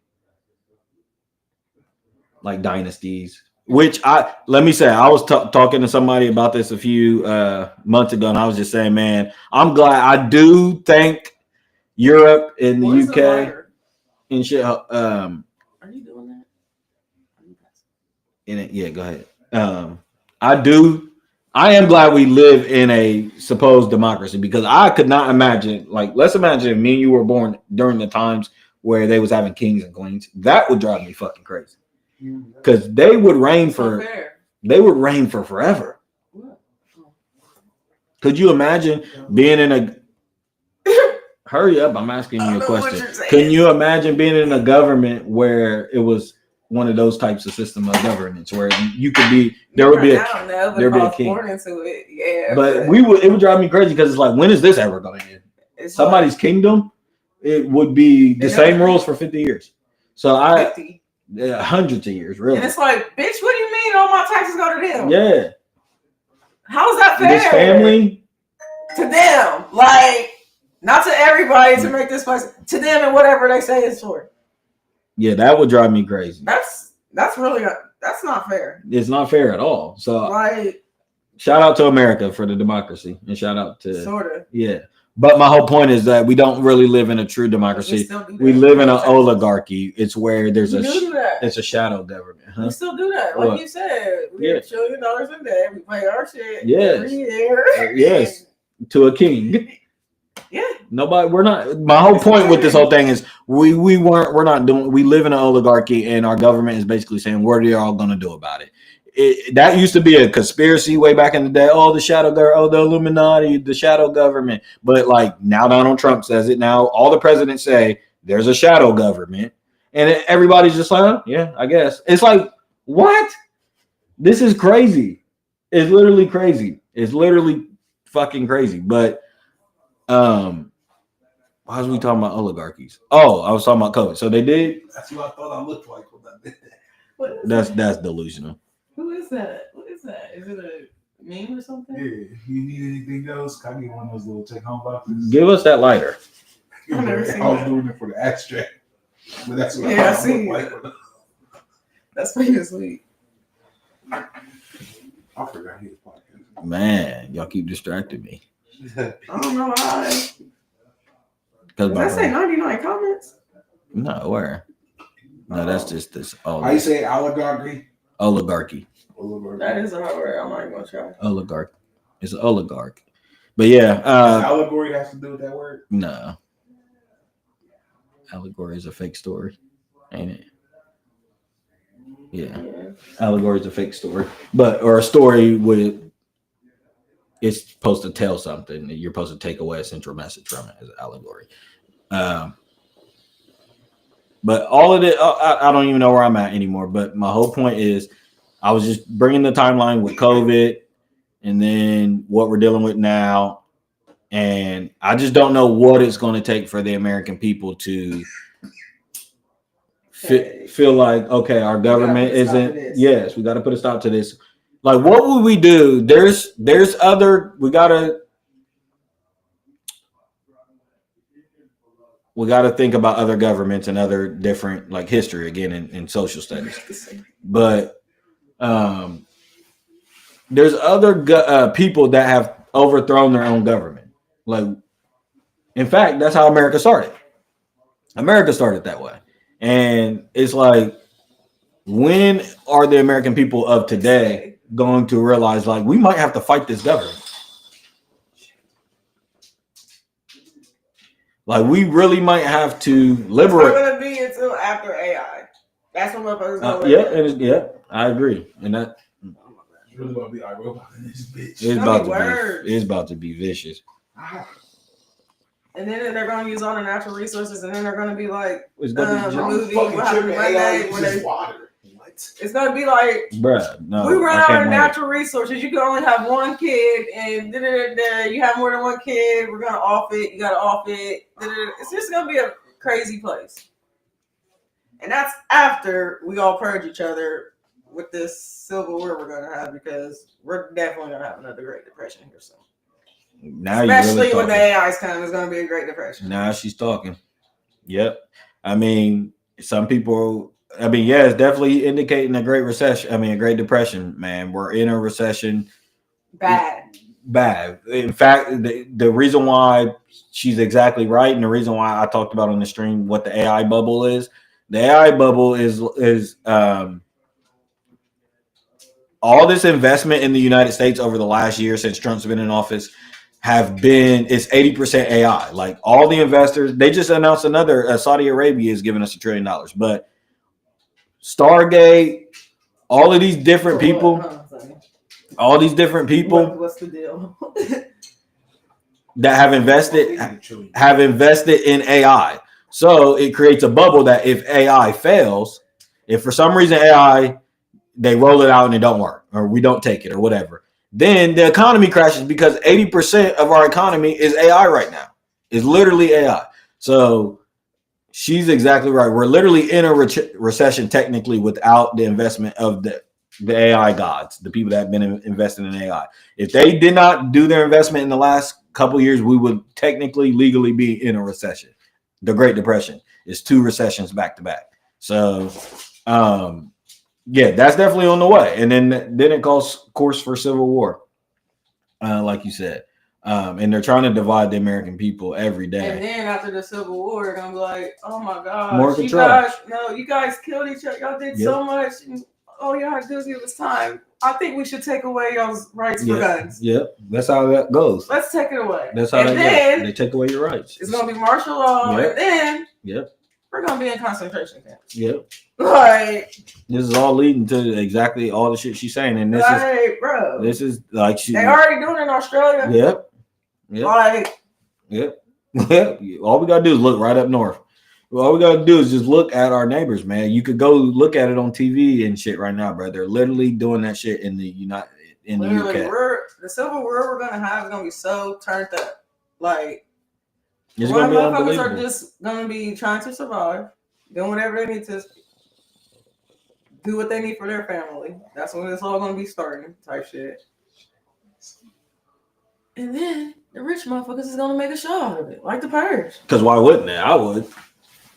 Like dynasties. Which let me say, I was talking to somebody about this a few months ago, and I was just saying, man, I'm glad. I do think Europe and the UK and shit. Are you doing that? In it, yeah, go ahead. I am glad we live in a supposed democracy because I could not imagine. Like, let's imagine me and you were born during the times where they was having kings and queens. That would drive me fucking crazy. Because they would reign for forever. Could you imagine being in a hurry up, I'm asking you a question. Can you imagine being in a government where it was one of those types of system of governance where you could be there would be a king. Born into it. Yeah. But it would drive me crazy because it's like, when is this ever going to end? Somebody's kingdom, it would be the same rules for 50 years. So 50. Hundreds of years, really. And it's like, bitch, what do you mean all my taxes go to them? Yeah. How is that fair? This family? To them. Like, not to everybody to make this place. To them and whatever they say it's for. Yeah, that would drive me crazy. That's not fair. It's not fair at all. So, like, shout out to America for the democracy. And shout out to... Sort of. Yeah. But my whole point is that we don't really live in a true democracy. We live in an oligarchy. It's where there's it's a shadow government. Huh? We still do that. Like you said, we have $1 trillion in debt. We pay our shit every year. Yes. To a king. Yeah. Nobody, we're not. My whole point with this whole thing is we live in an oligarchy and our government is basically saying, what are y'all going to do about it? That used to be a conspiracy way back in the day. Oh, the shadow government, the Illuminati, the shadow government. But like now Donald Trump says it. Now all the presidents say there's a shadow government. And everybody's just like, oh, yeah, I guess. It's like, what? This is crazy. It's literally crazy. It's literally fucking crazy. But why was we talking about oligarchies? Oh, I was talking about COVID. So they did. That's what I thought I looked like when I did that. That's delusional. Who is that? What is that? Is it a meme or something? Yeah. If you need anything else, can I get one of those little take home boxes? Give us that lighter. I was doing it for the abstract. But that's what I see. Like. That's pretty sweet. I forgot his podcast. Man, y'all keep distracting me. I don't know why. Did I say 99 comments? No, where? No, that's just this. How you say oligarchy? Oligarchy. That is a hard word. I'm not even gonna try. Oligarch. It's an oligarch. But yeah. Allegory has to do with that word? No. Allegory is a fake story, ain't it? Yeah. Allegory is a fake story. Or a story with it's supposed to tell something. You're supposed to take away a central message from it as an allegory. But all of it, I don't even know where I'm at anymore. But my whole point is I was just bringing the timeline with COVID and then what we're dealing with now. And I just don't know what it's going to take for the American people to feel like, okay, our government isn't. Yes, we got to put a stop to this. Like, what would we do? There's other. We gotta think about other governments and other different like history again in social studies. But there's other people that have overthrown their own government. Like, in fact, that's how America started. America started that way. And it's like, when are the American people of today going to realize, like, we might have to fight this government? Like, we really might have to liberate. It's not going to be until after AI. That's what motherfuckers going to Yeah, I agree. And that. It's really going to be iRobot in this bitch. It's about to be vicious. And then they're going to use all the natural resources, and then they're going to be like it's gonna the movie. What happened Monday? Water. What? It's going to be like, bruh, no, we run out of natural resources. You can only have one kid, and you have more than one kid. We're going to off it. You got to off it. It's just going to be a crazy place. And that's after we all purge each other with this civil war we're going to have, because we're definitely going to have another Great Depression here soon. Now especially when the AI's coming, it's going to be a Great Depression. Now she's talking. Yep. I mean, some people, yeah, it's definitely indicating a Great Recession. A Great Depression, man. We're in a recession. Bad. In fact, the reason why she's exactly right, and the reason why I talked about on the stream what the AI bubble is, the AI bubble is all this investment in the United States over the last year since Trump's been in office it's 80% AI. Like all the investors, they just announced another, Saudi Arabia is giving us $1 trillion, but Stargate, all of these different people, what's the deal? that have invested in AI. So it creates a bubble that if AI fails, if for some reason AI, they roll it out and it don't work, or we don't take it or whatever, then the economy crashes, because 80% of our economy is AI right now. It's literally AI. So she's exactly right. We're literally in a recession technically without the investment of the AI gods, the people that have been investing in AI. If they did not do their investment in the last couple of years, we would technically legally be in a recession. The Great Depression is 2 recessions back to back. So, yeah, that's definitely on the way. And then it calls course for civil war, like you said. And they're trying to divide the American people every day. And then after the Civil War, they're gonna be like, "Oh my God, you guys killed each other. Y'all did so much. And all y'all had to do is give us time. I think we should take away y'all's rights for guns." Yep, that's how that goes. Let's take it away. That's how that goes. They take away your rights. It's gonna be martial law, and then we're gonna be in concentration camps. Yep. Like, this is all leading to exactly all the shit she's saying, and this is like they already doing it in Australia. Yep. Like, yep. All we gotta do is look right up north. All we gotta do is just look at our neighbors, man. You could go look at it on TV and shit right now, bro. They're literally doing that shit in the UK. The civil war we're gonna have is gonna be so turned up. Like, it's gonna be unbelievable. Are just gonna be trying to survive, doing whatever they need to do, what they need for their family. That's when it's all gonna be starting, type shit. And then the rich motherfuckers is gonna make a show out of it, like the Purge. Because why wouldn't they? I would.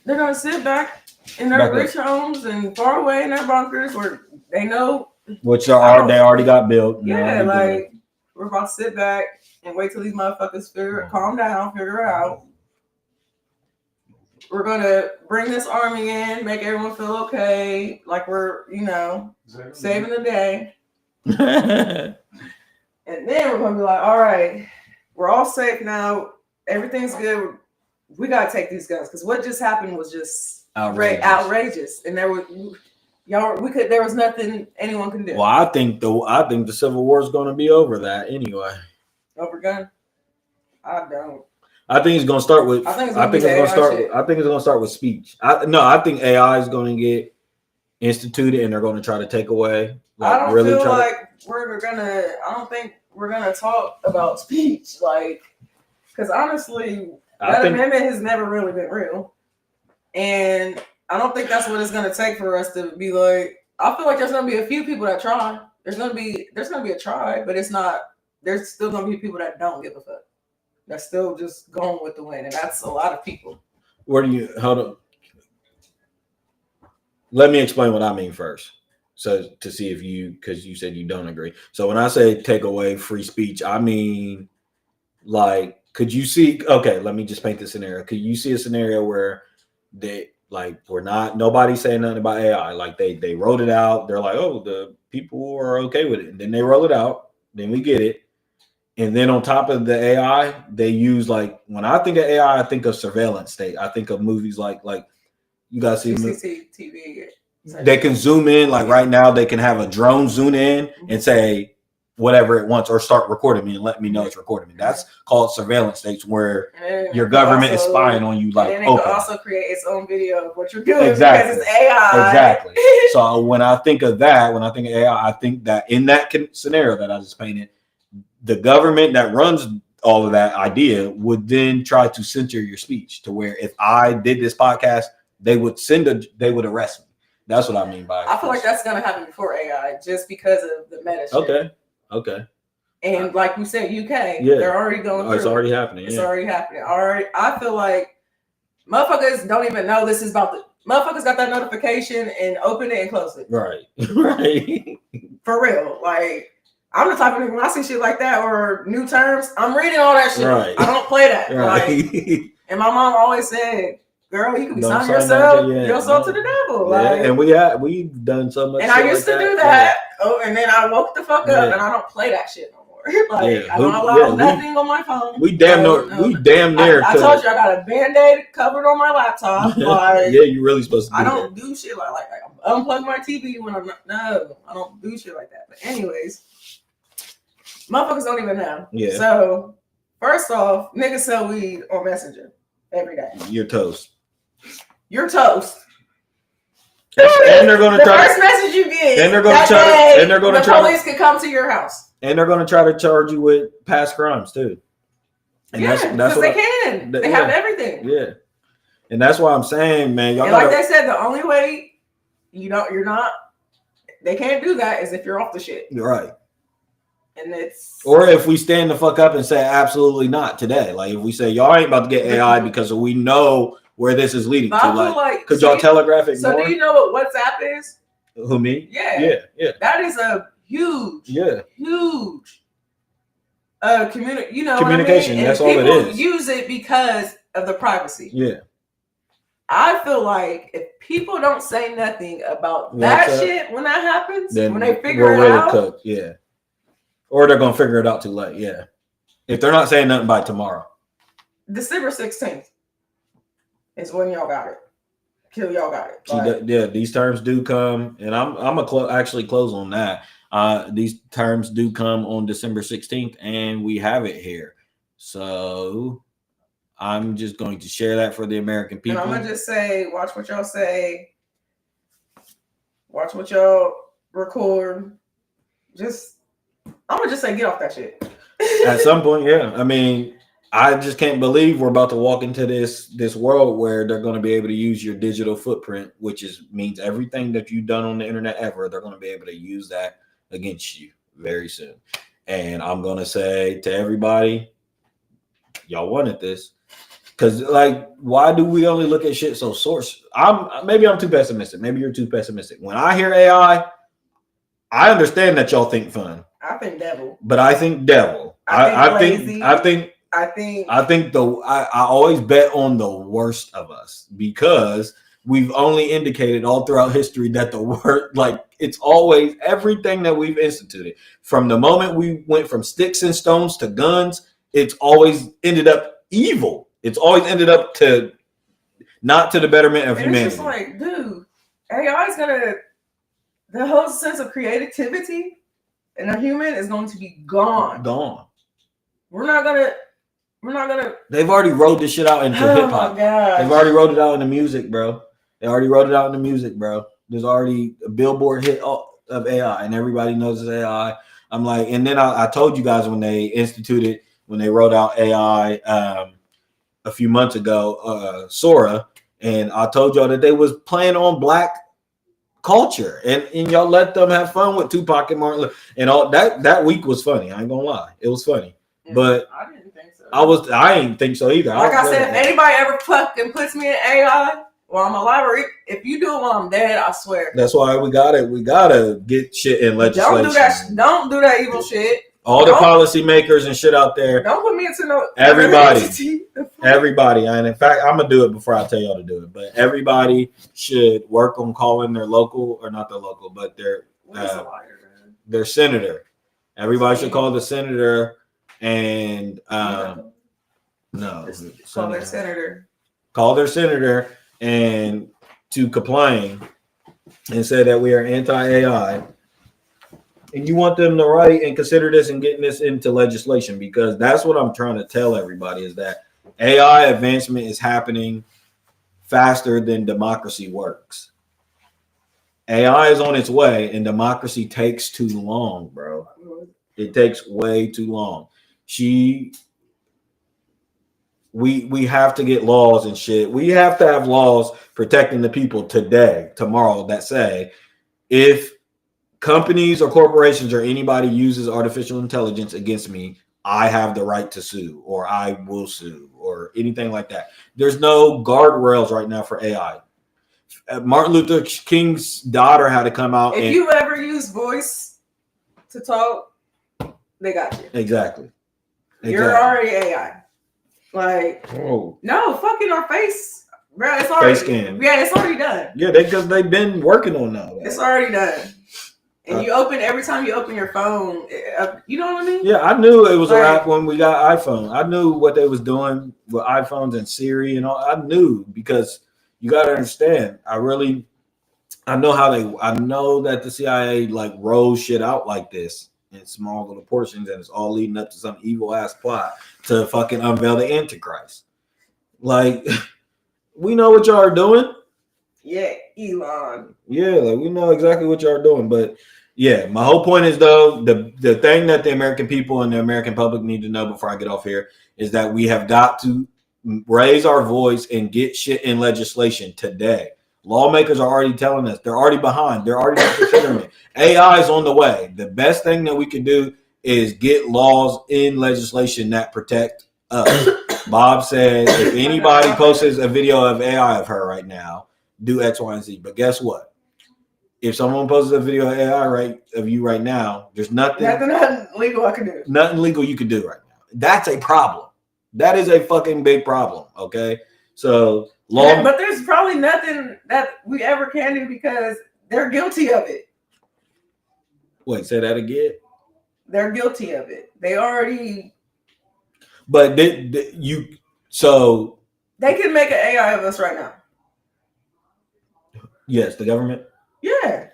They're gonna sit back in their rich homes and far away in their bunkers where they know, which they already got built. Yeah, like we're about to sit back and wait till these motherfuckers calm down, figure it out. We're gonna bring this army in, make everyone feel okay, like we're, saving the day. And then we're gonna be like, all right, we're all safe now. Everything's good. We gotta take these guns, because what just happened was just outrageous. And there was nothing anyone can do. Well, I think the Civil War is gonna be over that anyway. Over gun? I don't. I think it's gonna start with. I think it's gonna start with speech. I think AI is gonna get instituted, and they're gonna try to take away. I don't feel like I don't think we're gonna talk about speech, like, because honestly, that amendment has never really been real, and I don't think that's what it's gonna take for us to be like. I feel like there's gonna be a few people that try. There's gonna be a try, but it's not. There's still gonna be people that don't give a fuck. That's still just going with the wind, and that's a lot of people. Hold on. Let me explain what I mean first. So to see if because you said you don't agree. So when I say take away free speech, I mean, like, could you see, okay, let me just paint the scenario. Could you see a scenario where nobody's saying nothing about AI? Like they wrote it out. They're like, oh, the people are okay with it. And then they roll it out. Then we get it. And then on top of the AI, they use, like, when I think of AI, I think of surveillance state. I think of movies like you guys see CCTV. They can zoom in, like right now they can have a drone zoom in and say whatever it wants or start recording me and let me know it's recording me. That's called surveillance states where your government is spying on you. Like, and then it can also create its own video of what you're doing exactly. because it's AI. Exactly. So when I think of that, when I think of AI, I think that in that scenario that I just painted, the government that runs all of that idea would then try to censor your speech to where if I did this podcast, they would arrest me. That's what I mean by it. I feel like that's gonna happen before AI, just because of the meta shit. Okay. And like you said, UK, they're already going through. It's already happening. It's already happening. Already, I feel like motherfuckers don't even know this is about the motherfuckers got that notification and open it and close it. Right. For real. Like, I'm the type of nigga when I see shit like that or new terms, I'm reading all that shit. Right. I don't play that. Right. Like, and my mom always said, girl, you can be signing yourself to the devil. Like, and we've done so much. And I used to do that. Oh, and then I woke the fuck up, and I don't play that shit no more. Like, I don't allow nothing on my phone. We damn near. I told you I got a Band-Aid covered on my laptop. Like, yeah, you really supposed to. I don't do shit like I unplug my TV when I'm not. No, I don't do shit like that. But anyways, motherfuckers don't even know. Yeah. So first off, niggas sell weed on Messenger every day. You're toast. You're toast. And they're going to try. First message you get. And they're going to try. And they're going to try. The police can come to your house. And they're going to try to charge you with past crimes too. And that's what they can. They have everything. Yeah. And that's why I'm saying, man, y'all. And like they said, the only way you're not. They can't do that is if you're off the shit. Right. And it's. Or if we stand the fuck up and say absolutely not today. Like if we say y'all ain't about to get AI because we know where this is leading to. Like could y'all telegraph it more? So do you know what WhatsApp is? Who, me? Yeah. That is a huge communication. That's all it is. People use it because of the privacy. Yeah. I feel like if people don't say nothing about that shit when that happens, then when they figure it out, cooked. Yeah. Or they're gonna figure it out too late. Yeah. If they're not saying nothing by tomorrow. December 16th is when y'all got it. Y'all got it. Yeah, these terms do come, and I'm gonna actually close on that. These terms do come on December 16th, and we have it here. So I'm just going to share that for the American people. And I'm gonna just say, watch what y'all say, watch what y'all record. I'm gonna just say, get off that shit. At some point, yeah. I mean, I just can't believe we're about to walk into this world where they're going to be able to use your digital footprint, which means everything that you've done on the internet ever, they're going to be able to use that against you very soon. And I'm going to say to everybody, y'all wanted this. Because, like, why do we only look at shit so source? Maybe I'm too pessimistic. Maybe you're too pessimistic. When I hear AI, I understand that y'all think fun. I think devil. But I think devil. I always bet on the worst of us because we've only indicated all throughout history that the word, like, it's always everything that we've instituted from the moment we went from sticks and stones to guns. It's always ended up evil. It's always ended up to not to the betterment of humanity. It's just like, dude, AI is the whole sense of creativity in a human is going to be gone. We're not gonna. They've already wrote this shit out into hip hop. They've already wrote it out in the music, bro. There's already a Billboard hit of AI, and everybody knows it's AI. I'm like, and then I told you guys when they wrote out AI a few months ago, Sora, and I told y'all that they was playing on Black culture, and y'all let them have fun with Tupac and Martin and all that week was funny. I ain't gonna lie, it was funny, but I didn't think so. I didn't think so either. Like I said, if anybody ever fucking puts me in AI while I'm alive, or if you do it while I'm dead, I swear. That's why we gotta get shit in legislation. Don't do that evil shit. All the policymakers and shit out there. Don't put me into no everybody. And in fact, I'm gonna do it before I tell y'all to do it. But everybody should work on calling their local, or not their local, but their senator. Everybody should call the senator and call their senator. Call their senator and to complain and say that we are anti-AI. and you want them to write and consider this and getting this into legislation, because that's what I'm trying to tell everybody is that AI advancement is happening faster than democracy works. AI is on its way, and democracy takes too long, bro. It takes way too long. We have to get laws and shit. We have to have laws protecting the people today, tomorrow, that say if companies or corporations or anybody uses artificial intelligence against me, I have the right to sue, or I will sue, or anything like that. There's no guardrails right now for AI. Martin Luther King's daughter had to come out. If you ever use voice to talk, they got you. Exactly. You're already AI. Like, no, fucking our face, bro. It's already face scan. Yeah, it's already done. Yeah, because they've been working on that. It's already done. And every time you open your phone, you know what I mean? Yeah, I knew it was a wrap when we got iPhone. I knew what they was doing with iPhones and Siri and all. I knew, because you got to understand. I know that the CIA like rolls shit out like this in small little portions, and it's all leading up to some evil ass plot to fucking unveil the Antichrist. Like, we know what y'all are doing. Yeah, Elon. Yeah, like we know exactly what y'all are doing. But yeah, my whole point is, though, the thing that the American people and the American public need to know before I get off here is that we have got to raise our voice and get shit in legislation today. Lawmakers are already telling us they're already behind. They're already considering it. AI is on the way. The best thing that we can do is get laws in legislation that protect us. Bob said if anybody posts a video of AI of her right now, do X, Y, and Z. But guess what? If someone posts a video of AI of you right now, there's nothing legal I can do. Nothing legal you can do right now. That's a problem. That is a fucking big problem. Okay, so but there's probably nothing that we ever can do because they're guilty of it. Wait, say that again. They're guilty of it. They already. But so they can make an AI of us right now. Yes, the government. Yeah.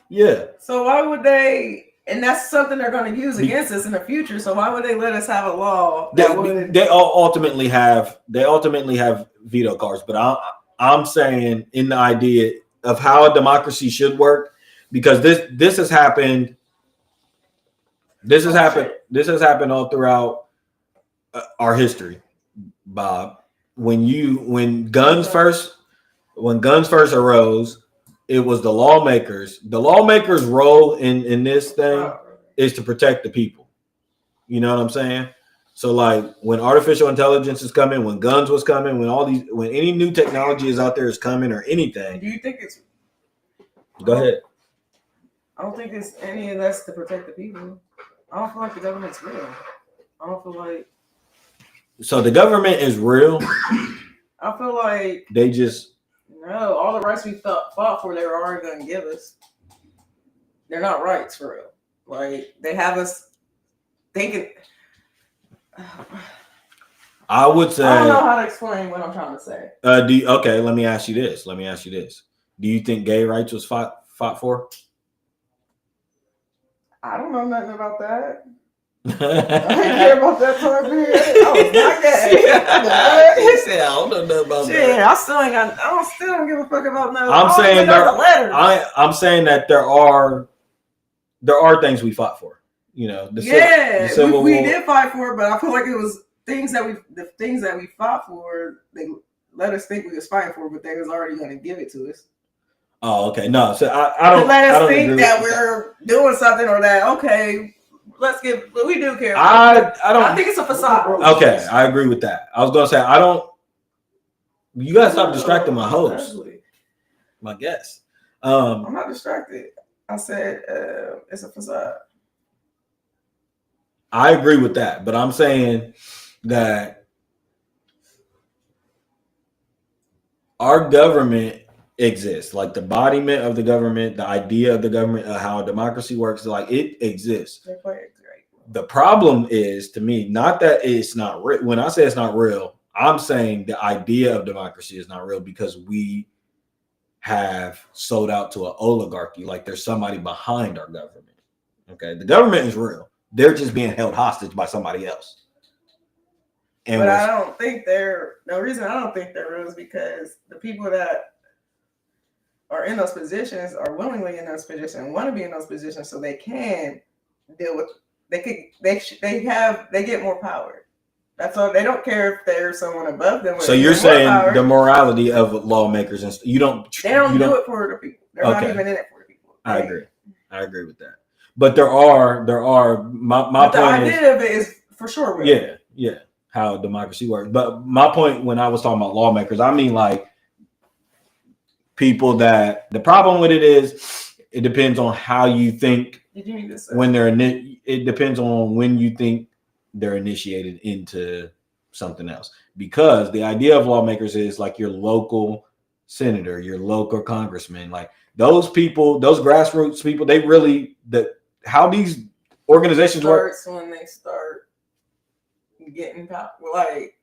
Yeah. So why would they? And that's something they're going to use against us in the future. So why would they let us have a law that would? They ultimately have veto cards. But I'm saying in the idea of how a democracy should work, because this has happened. This has happened. This has happened all throughout our history, Bob. When guns first arose, it was the lawmakers. The lawmakers' role in this thing is to protect the people. You know what I'm saying? So like when artificial intelligence is coming, when guns was coming, when any new technology is out there is coming or anything. Do you think it's? Go ahead. I don't think it's any of that's to protect the people. I don't feel like the government's real. I don't feel like. So the government is real. I feel like they just. No, all the rights we fought for, they were already going to give us. They're not rights for real. Like, they have us thinking. I would say. I don't know how to explain what I'm trying to say. Okay, let me ask you this. Do you think gay rights was fought for? I don't know nothing about that. I didn't care about that time period. I was not gay. He said, I don't know nothing about that. I still don't give a fuck about no. I'm saying that there are things we fought for. You know, the Civil War. We did fight for it, but I feel like it was the things that we fought for. They let us think we was fighting for, but they was already going to give it to us. Oh, okay. No, so I don't. Let us think that we're doing something or that. Okay. We do care. I think it's a facade. Okay, I agree with that. I was gonna say I don't. You gotta stop distracting my host, my guest. I'm not distracted. I said it's a facade. I agree with that, but I'm saying that our government exists, like the embodiment of the government, the idea of the government, of how democracy works, like it exists. The problem is, to me, not that it's not real. When I say it's not real, I'm saying the idea of democracy is not real because we have sold out to an oligarchy, like there's somebody behind our government. Okay, the government is real. They're just being held hostage by somebody else. But I don't think the reason I don't think they're real is because the people that are in those positions are willingly in those positions, want to be in those positions so they can deal with, they get more power. That's all. They don't care if there's someone above them. So you're saying the morality of lawmakers and they don't do it for the people. They're not even in it for the people. I agree with that. But there are my point. The idea of it is for sure real. Yeah. How democracy works. But my point when I was talking about lawmakers, I mean like people that the problem with it is it depends on how you think when it depends on when you think they're initiated into something else. Because the idea of lawmakers is like your local senator, your local congressman, like those people, those grassroots people, they really how these organizations work when they start getting power. Like,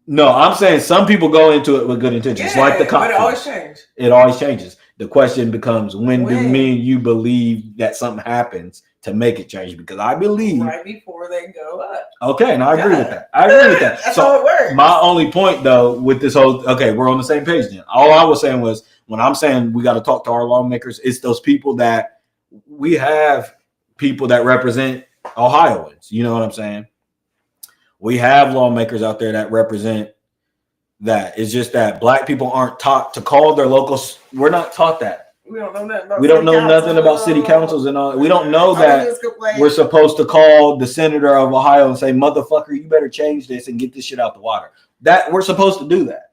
no, I'm saying some people go into it with good intentions, like the cops. But it always changes. It always changes. The question becomes when do me and you believe that something happens to make it change? Because I believe right before they go up. Okay, and I agree with that. That's so how it works. My only point though with this whole we're on the same page then. All I was saying was when I'm saying we got to talk to our lawmakers, it's those people that we have people that represent Ohioans. You know what I'm saying? We have lawmakers out there that represent that. It's just that black people aren't taught to call their locals. We're not taught that. We don't know nothing about nothing about city councils and all. We don't know that we're supposed to call the senator of Ohio and say, motherfucker, you better change this and get this shit out the water. That we're supposed to do that.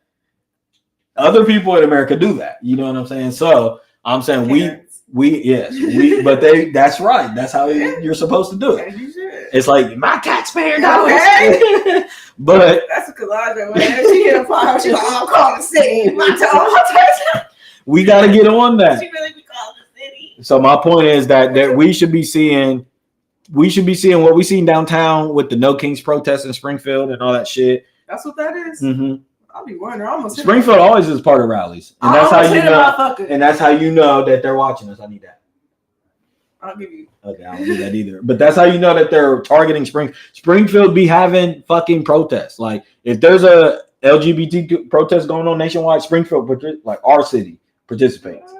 Other people in America do that. You know what I'm saying? So I'm saying that's right. That's how you're supposed to do it. It's like my taxpayer dollars. Okay. But that's because I know when she hit a fire, she's like, I'll call the city. We got to get on that. She really be calling the city. So my point is that we should be seeing what we seen downtown with the No Kings protests in Springfield and all that shit. That's what that is. Mm-hmm. I'll be wondering. Springfield always is part of rallies, and that's how you know. And that's how you know that they're watching us. I need that. I'll give you. Okay, I don't do that either. But that's how you know that they're targeting Springfield. Be having fucking protests. Like if there's a LGBT protest going on nationwide, Springfield, like our city, participates.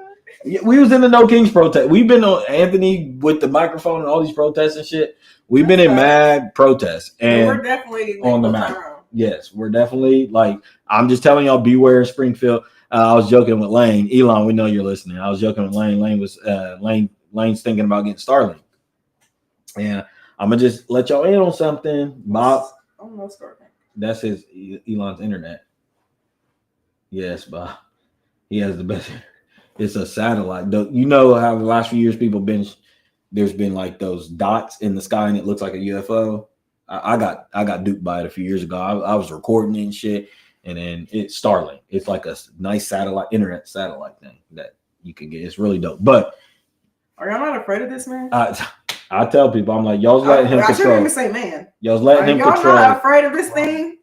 We was in the No Kings protest. We've been on Anthony with the microphone and all these protests and shit. We've been in mad protests, and we're definitely on the map. Yes, we're definitely like. I'm just telling y'all, beware of Springfield. I was joking with Lane. Elon, we know you're listening. I was joking with Lane. Lane's thinking about getting Starlink. And I'm gonna just let y'all in on something. Bob. I don't know Starlink. That's Elon's internet. Yes, Bob. He has the best. It's a satellite. You know how the last few years there's been like those dots in the sky and it looks like a UFO. I got duped by it a few years ago. I was recording and shit, and then it's Starlink. It's like a nice internet satellite thing that you can get. It's really dope. But are y'all not afraid of this man? I tell people, I'm like, y'all's letting him control. I shouldn't even say man. Y'all's letting him control. Y'all not afraid of this thing?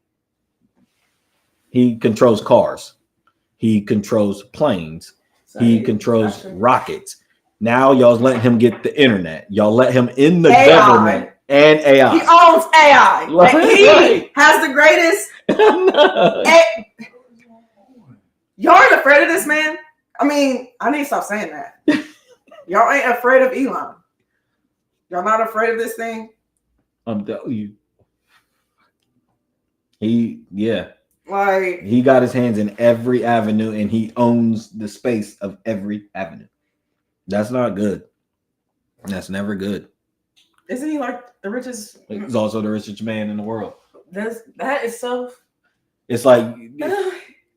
He controls cars. He controls planes. He controls rockets. Now y'all's letting him get the internet. Y'all let him in the government and AI. He owns AI. He has the greatest. Y'all aren't afraid of this man? I mean, I need to stop saying that. Y'all ain't afraid of Elon. Y'all not afraid of this thing? I'm telling you. He got his hands in every avenue and he owns the space of every avenue. That's not good. That's never good. Isn't he like the richest? He's also the richest man in the world. That is so. It's like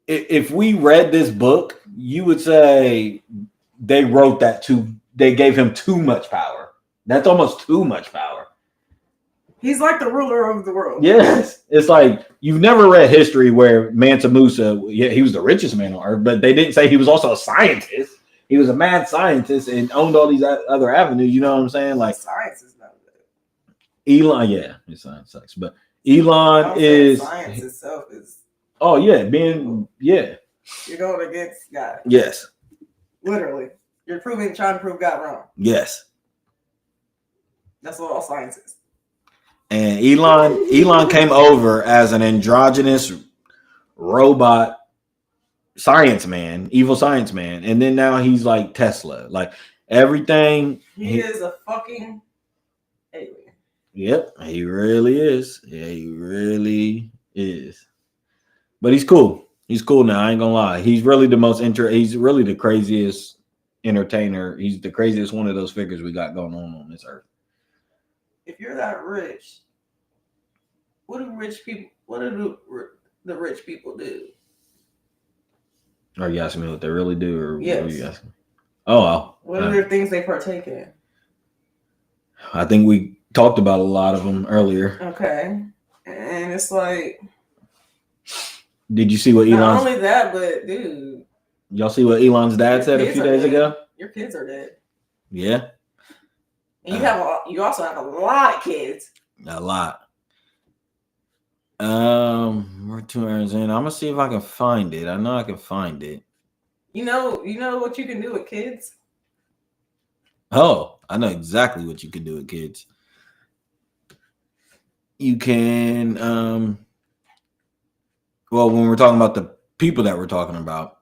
if we read this book, you would say they wrote that they gave him too much power. That's almost too much power. He's like the ruler of the world. Yes. It's like you've never read history where Mansa Musa, he was the richest man on earth, but they didn't say he was also a scientist. He was a mad scientist and owned all these other avenues. You know what I'm saying? Like science is not good. Elon, his science sucks, but Elon is science itself is. Oh yeah, You're going against God. Yes. Literally. You're trying to prove God wrong. Yes. That's what all science is. And Elon came over as an androgynous robot science man, evil science man. And then now he's like Tesla. Like everything. He is a fucking alien. Yep, he really is. Yeah, he really is. But he's cool. He's cool now. I ain't gonna lie. He's really the most he's really the craziest entertainer. He's the craziest one of those figures we got going on this earth. If you're that rich, what do the rich people do? Are you asking me what they really do, or yes. What are you asking? Oh, what are the things they partake in? I think we talked about a lot of them earlier. Okay, and it's like, did you see what Elon? Not only that, but dude, y'all see what Elon's dad said a few days ago? Your kids are dead. Yeah. And you also have a lot of kids. A lot. We're 2 hours in. I'm gonna see if I can find it. I know I can find it. You know what you can do with kids? Oh, I know exactly what you can do with kids. You can well, when we're talking about the people that we're talking about,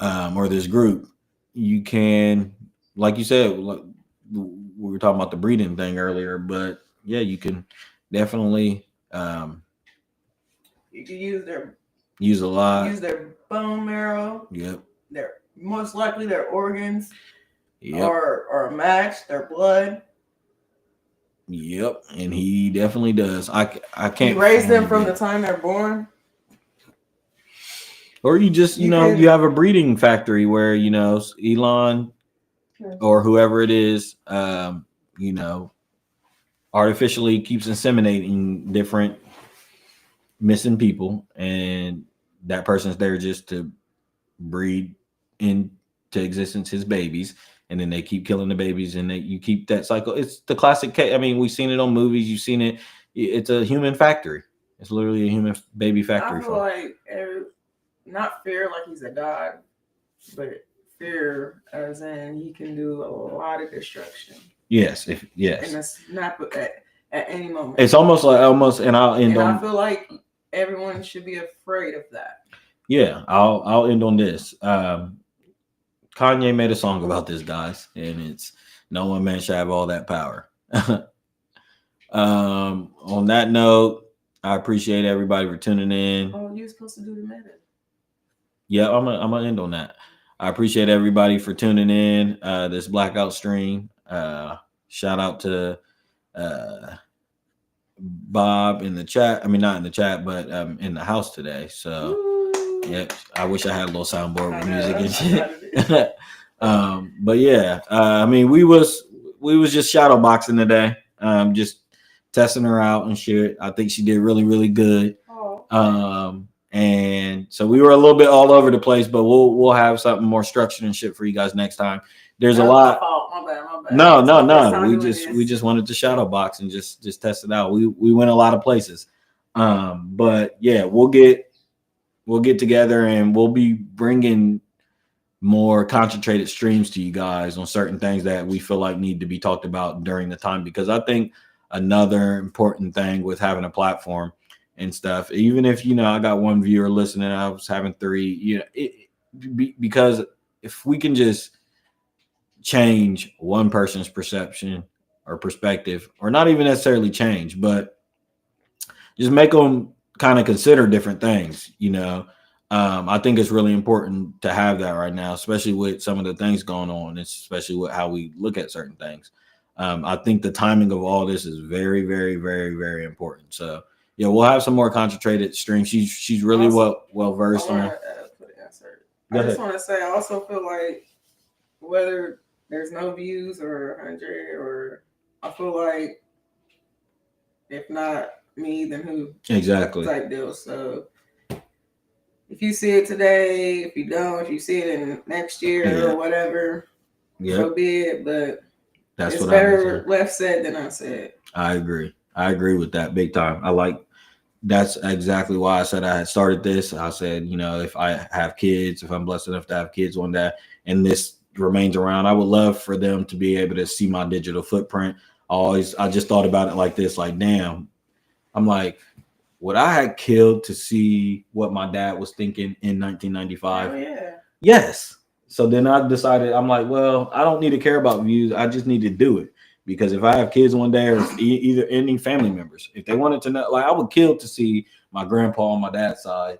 or this group, you can, like you said, we were talking about the breeding thing earlier, but yeah, you can definitely you can use their bone marrow. Yep. Most likely their organs. Yep. Or match their blood. Yep, and he definitely does. I can't. You raise them from the time they're born. Or you just, you have a breeding factory where, Elon or whoever it is, artificially keeps inseminating different missing people, and that person's there just to breed into existence his babies, and then they keep killing the babies, and you keep that cycle. It's the classic case. I mean, we've seen it on movies. You've seen it. It's a human factory. It's literally a human baby factory. I feel like not fear like he's a god, but fear as in he can do a lot of destruction. Yes. And that's not at any moment. It's almost, and I'll end on. I feel like everyone should be afraid of that. Yeah, I'll end on this. Kanye made a song about this, guys, and it's no one man should have all that power. On that note, I appreciate everybody for tuning in. Oh, you're supposed to do the meta. Yeah, I'm gonna end on that. I appreciate everybody for tuning in. This Blackout stream. Shout out to Bob in the chat. I mean, not in the chat, but in the house today. So yeah, I wish I had a little soundboard with music and shit. But yeah, I mean, we was just shadow boxing today. Just testing her out and shit. I think she did really, really good. And so we were a little bit all over the place, but we'll have something more structured and shit for you guys next time. There's a lot. My bad. No. We just wanted to shadow box and just test it out. We went a lot of places. But yeah, we'll get together and we'll be bringing more concentrated streams to you guys on certain things that we feel like need to be talked about during the time, because I think another important thing with having a platform and stuff, even if I got one viewer listening, I was having 3, because if we can just change one person's perception or perspective, or not even necessarily change, but just make them kind of consider different things, I think it's really important to have that right now, especially with some of the things going on, especially with how we look at certain things. I think the timing of all this is very, very, very, very important. So yeah, we'll have some more concentrated streams. She's really well versed on. I just want to say, I also feel like whether there's no views or 100, or I feel like if not me, then who? Exactly. Type deal. So if you see it today, if you don't, if you see it in next year or whatever, so be it. But it's better left said than unsaid. I agree with that big time. I like that's exactly why I said I had started this. I said, you know, if I have kids, if I'm blessed enough to have kids one day, and this remains around, I would love for them to be able to see my digital footprint. I just thought about it like this, like, damn, I'm like, would I have killed to see what my dad was thinking in 1995? Oh, yeah. Yes. So then I decided, I'm like, well, I don't need to care about views. I just need to do it. Because if I have kids one day, or either any family members, if they wanted to know, like, I would kill to see my grandpa on my dad's side,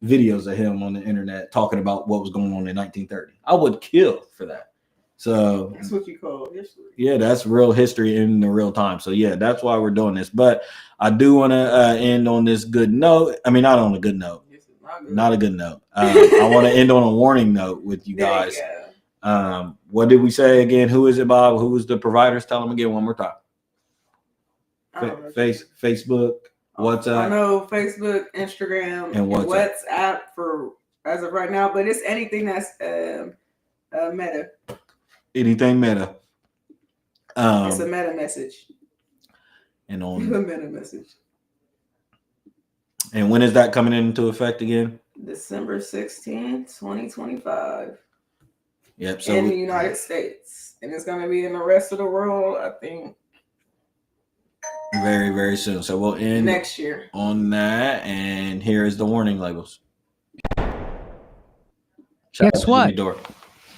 videos of him on the internet talking about what was going on in 1930. I would kill for that. So that's what you call history. Yeah, that's real history in the real time. So yeah, that's why we're doing this. But I do want to end on this good note. I mean, not on a good note. Not a good note. I want to end on a warning note with you guys. What did we say again? Who is it, Bob? Who was the providers? Tell them again one more time. Facebook, WhatsApp. I know Facebook, Instagram, and WhatsApp for as of right now, but it's anything that's Meta. Anything Meta. It's a Meta message. And on a Meta message. And when is that coming into effect again? December 16th, 2025. Yep. So in the United States. And it's going to be in the rest of the world, I think. Very, very soon. So we'll end next year on that. And here is the warning labels. Guess what?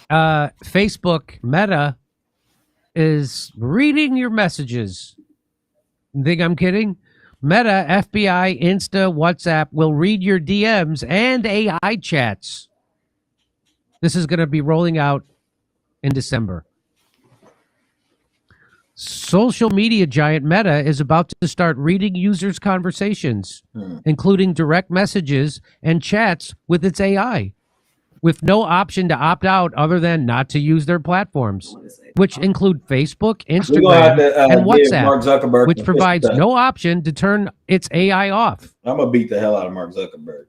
Facebook Meta is reading your messages. You think I'm kidding? Meta, FBI, Insta, WhatsApp will read your DMs and AI chats. This is going to be rolling out in December. Social media giant Meta is about to start reading users' conversations, including direct messages and chats with its AI, with no option to opt out other than not to use their platforms, which include Facebook, Instagram, and WhatsApp, which provides no option to turn its AI off. I'm going to beat the hell out of Mark Zuckerberg.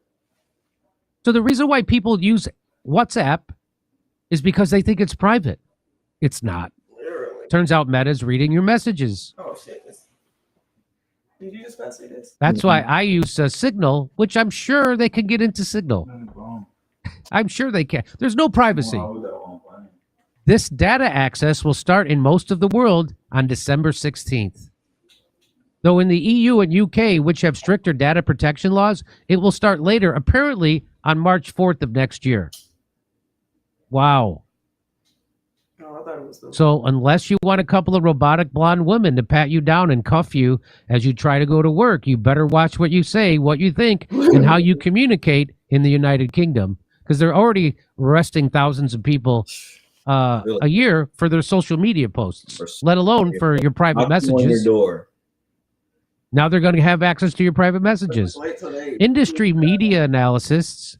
So the reason why people use WhatsApp is because they think it's private. It's not. Literally. Turns out Meta's reading your messages. Oh, shit. Did you just say this? That's why I use Signal, which I'm sure they can get into Signal. I'm sure they can. There's no privacy. This data access will start in most of the world on December 16th. Though in the EU and UK, which have stricter data protection laws, it will start later, apparently on March 4th of next year. Wow. Oh, I thought it was so unless you want a couple of robotic blonde women to pat you down and cuff you as you try to go to work, you better watch what you say, what you think, and how you communicate in the United Kingdom. Because they're already arresting thousands of people a year for their social media posts, let alone for your private messages. Now they're going to have access to your private messages. Industry media analysts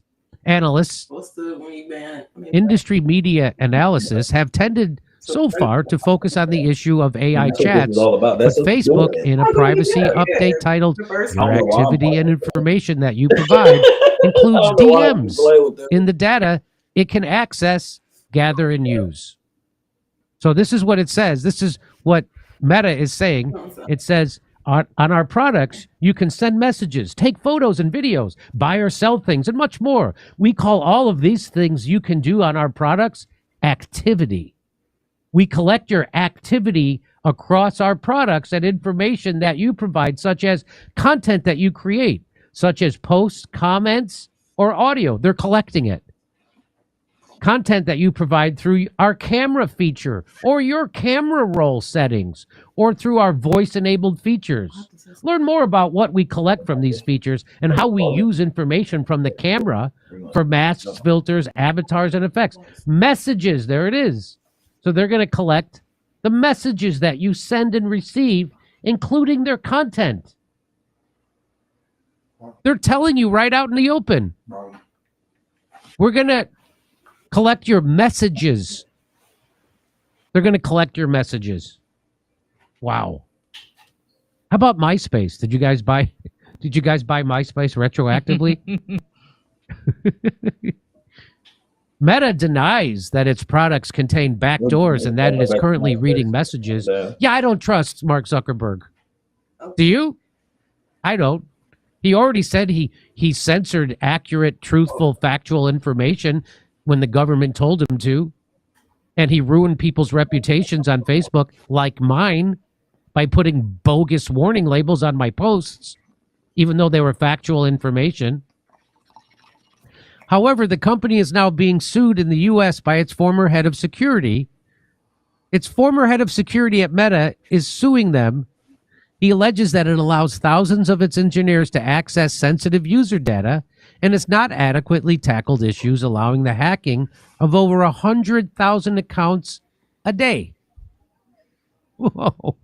industry media analysis have tended so far to focus on the issue of AI chats, but Facebook, in a privacy update titled "Your Activity and Information That You Provide," includes DMs in the data it can access, gather, and use. So this is what it says. This is what Meta is saying. It says, on our products, you can send messages, take photos and videos, buy or sell things, and much more. We call all of these things you can do on our products activity. We collect your activity across our products and information that you provide, such as content that you create, such as posts, comments, or audio. They're collecting it. Content that you provide through our camera feature or your camera roll settings or through our voice-enabled features. Learn more about what we collect from these features and how we use information from the camera for masks, filters, avatars, and effects. Messages, there it is. So they're going to collect the messages that you send and receive, including their content. They're telling you right out in the open. We're going to collect your messages. They're going to collect your messages. Wow. How about MySpace? Did you guys buy MySpace retroactively? Meta denies that its products contain backdoors and that it is currently reading messages. Yeah, I don't trust Mark Zuckerberg. Do you? I don't. He already said he censored accurate, truthful, factual information when the government told him to. And he ruined people's reputations on Facebook, like mine, by putting bogus warning labels on my posts, even though they were factual information. However, the company is now being sued in the U.S. by its former head of security. Its former head of security at Meta is suing them. He alleges that it allows thousands of its engineers to access sensitive user data and has not adequately tackled issues allowing the hacking of over 100,000 accounts a day. Whoa.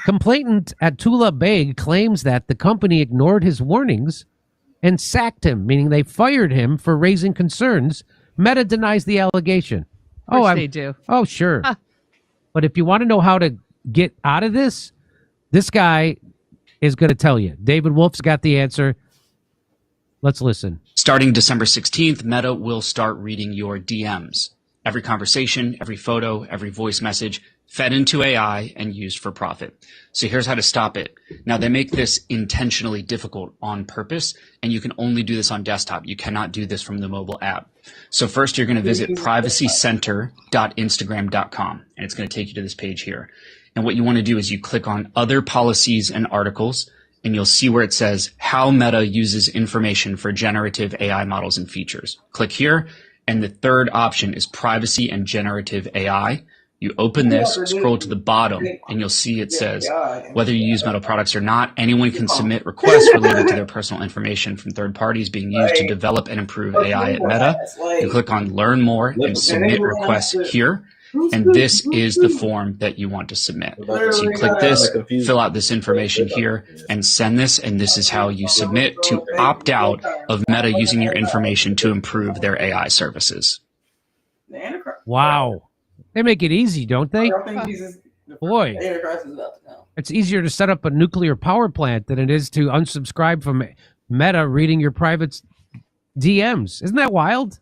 Complainant Atullah Beg claims that the company ignored his warnings and sacked him, meaning they fired him for raising concerns. Meta denies the allegation. They do. Oh, sure. But if you want to know how to get out of this, this guy is going to tell you. David Wolf's got the answer. Let's listen. Starting December 16th, Meta will start reading your DMs. Every conversation, every photo, every voice message fed into AI and used for profit. So here's how to stop it. Now, they make this intentionally difficult on purpose, and you can only do this on desktop. You cannot do this from the mobile app. So first, you're going to visit privacycenter.instagram.com, and it's going to take you to this page here. And what you want to do is you click on Other Policies and Articles, and you'll see where it says How Meta Uses Information for Generative AI Models and Features. Click here, and the third option is Privacy and Generative AI. You open this, scroll to the bottom, and you'll see it says, whether you use Meta products or not, anyone can submit requests related to their personal information from third parties being used to develop and improve AI at Meta. You click on Learn More and Submit Requests here. And this is the form that you want to submit. So you click this, fill out this information here, and send this, and this is how you submit to opt out of Meta using your information to improve their AI services. Wow. They make it easy, don't they? Boy, it's easier to set up a nuclear power plant than it is to unsubscribe from Meta reading your private DMs. Isn't that wild?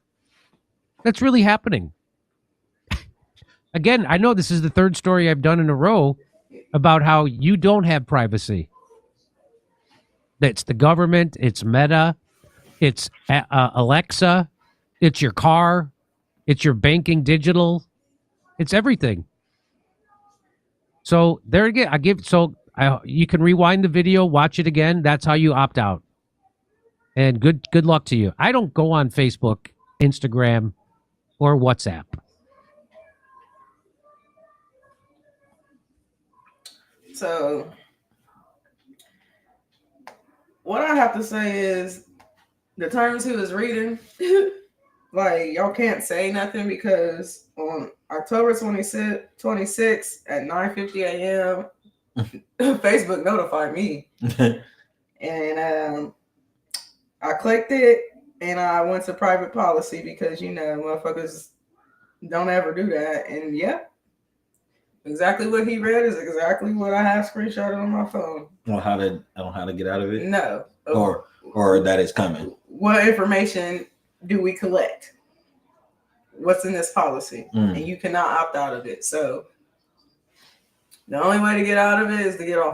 That's really happening. Again, I know this is the third story I've done in a row about how you don't have privacy. It's the government, it's Meta, it's Alexa, it's your car, it's your banking digital, it's everything. So there again, you can rewind the video, watch it again. That's how you opt out. And good luck to you. I don't go on Facebook, Instagram, or WhatsApp. So, what I have to say is the terms he was reading, like, y'all can't say nothing because on October 26th at 9:50 a.m., Facebook notified me. And I clicked it and I went to private policy because, motherfuckers don't ever do that. And exactly what he read is exactly what I have screenshotted on my phone. On how to get out of it? No. Or that it's coming. What information do we collect? What's in this policy? And you cannot opt out of it. So the only way to get out of it is to get off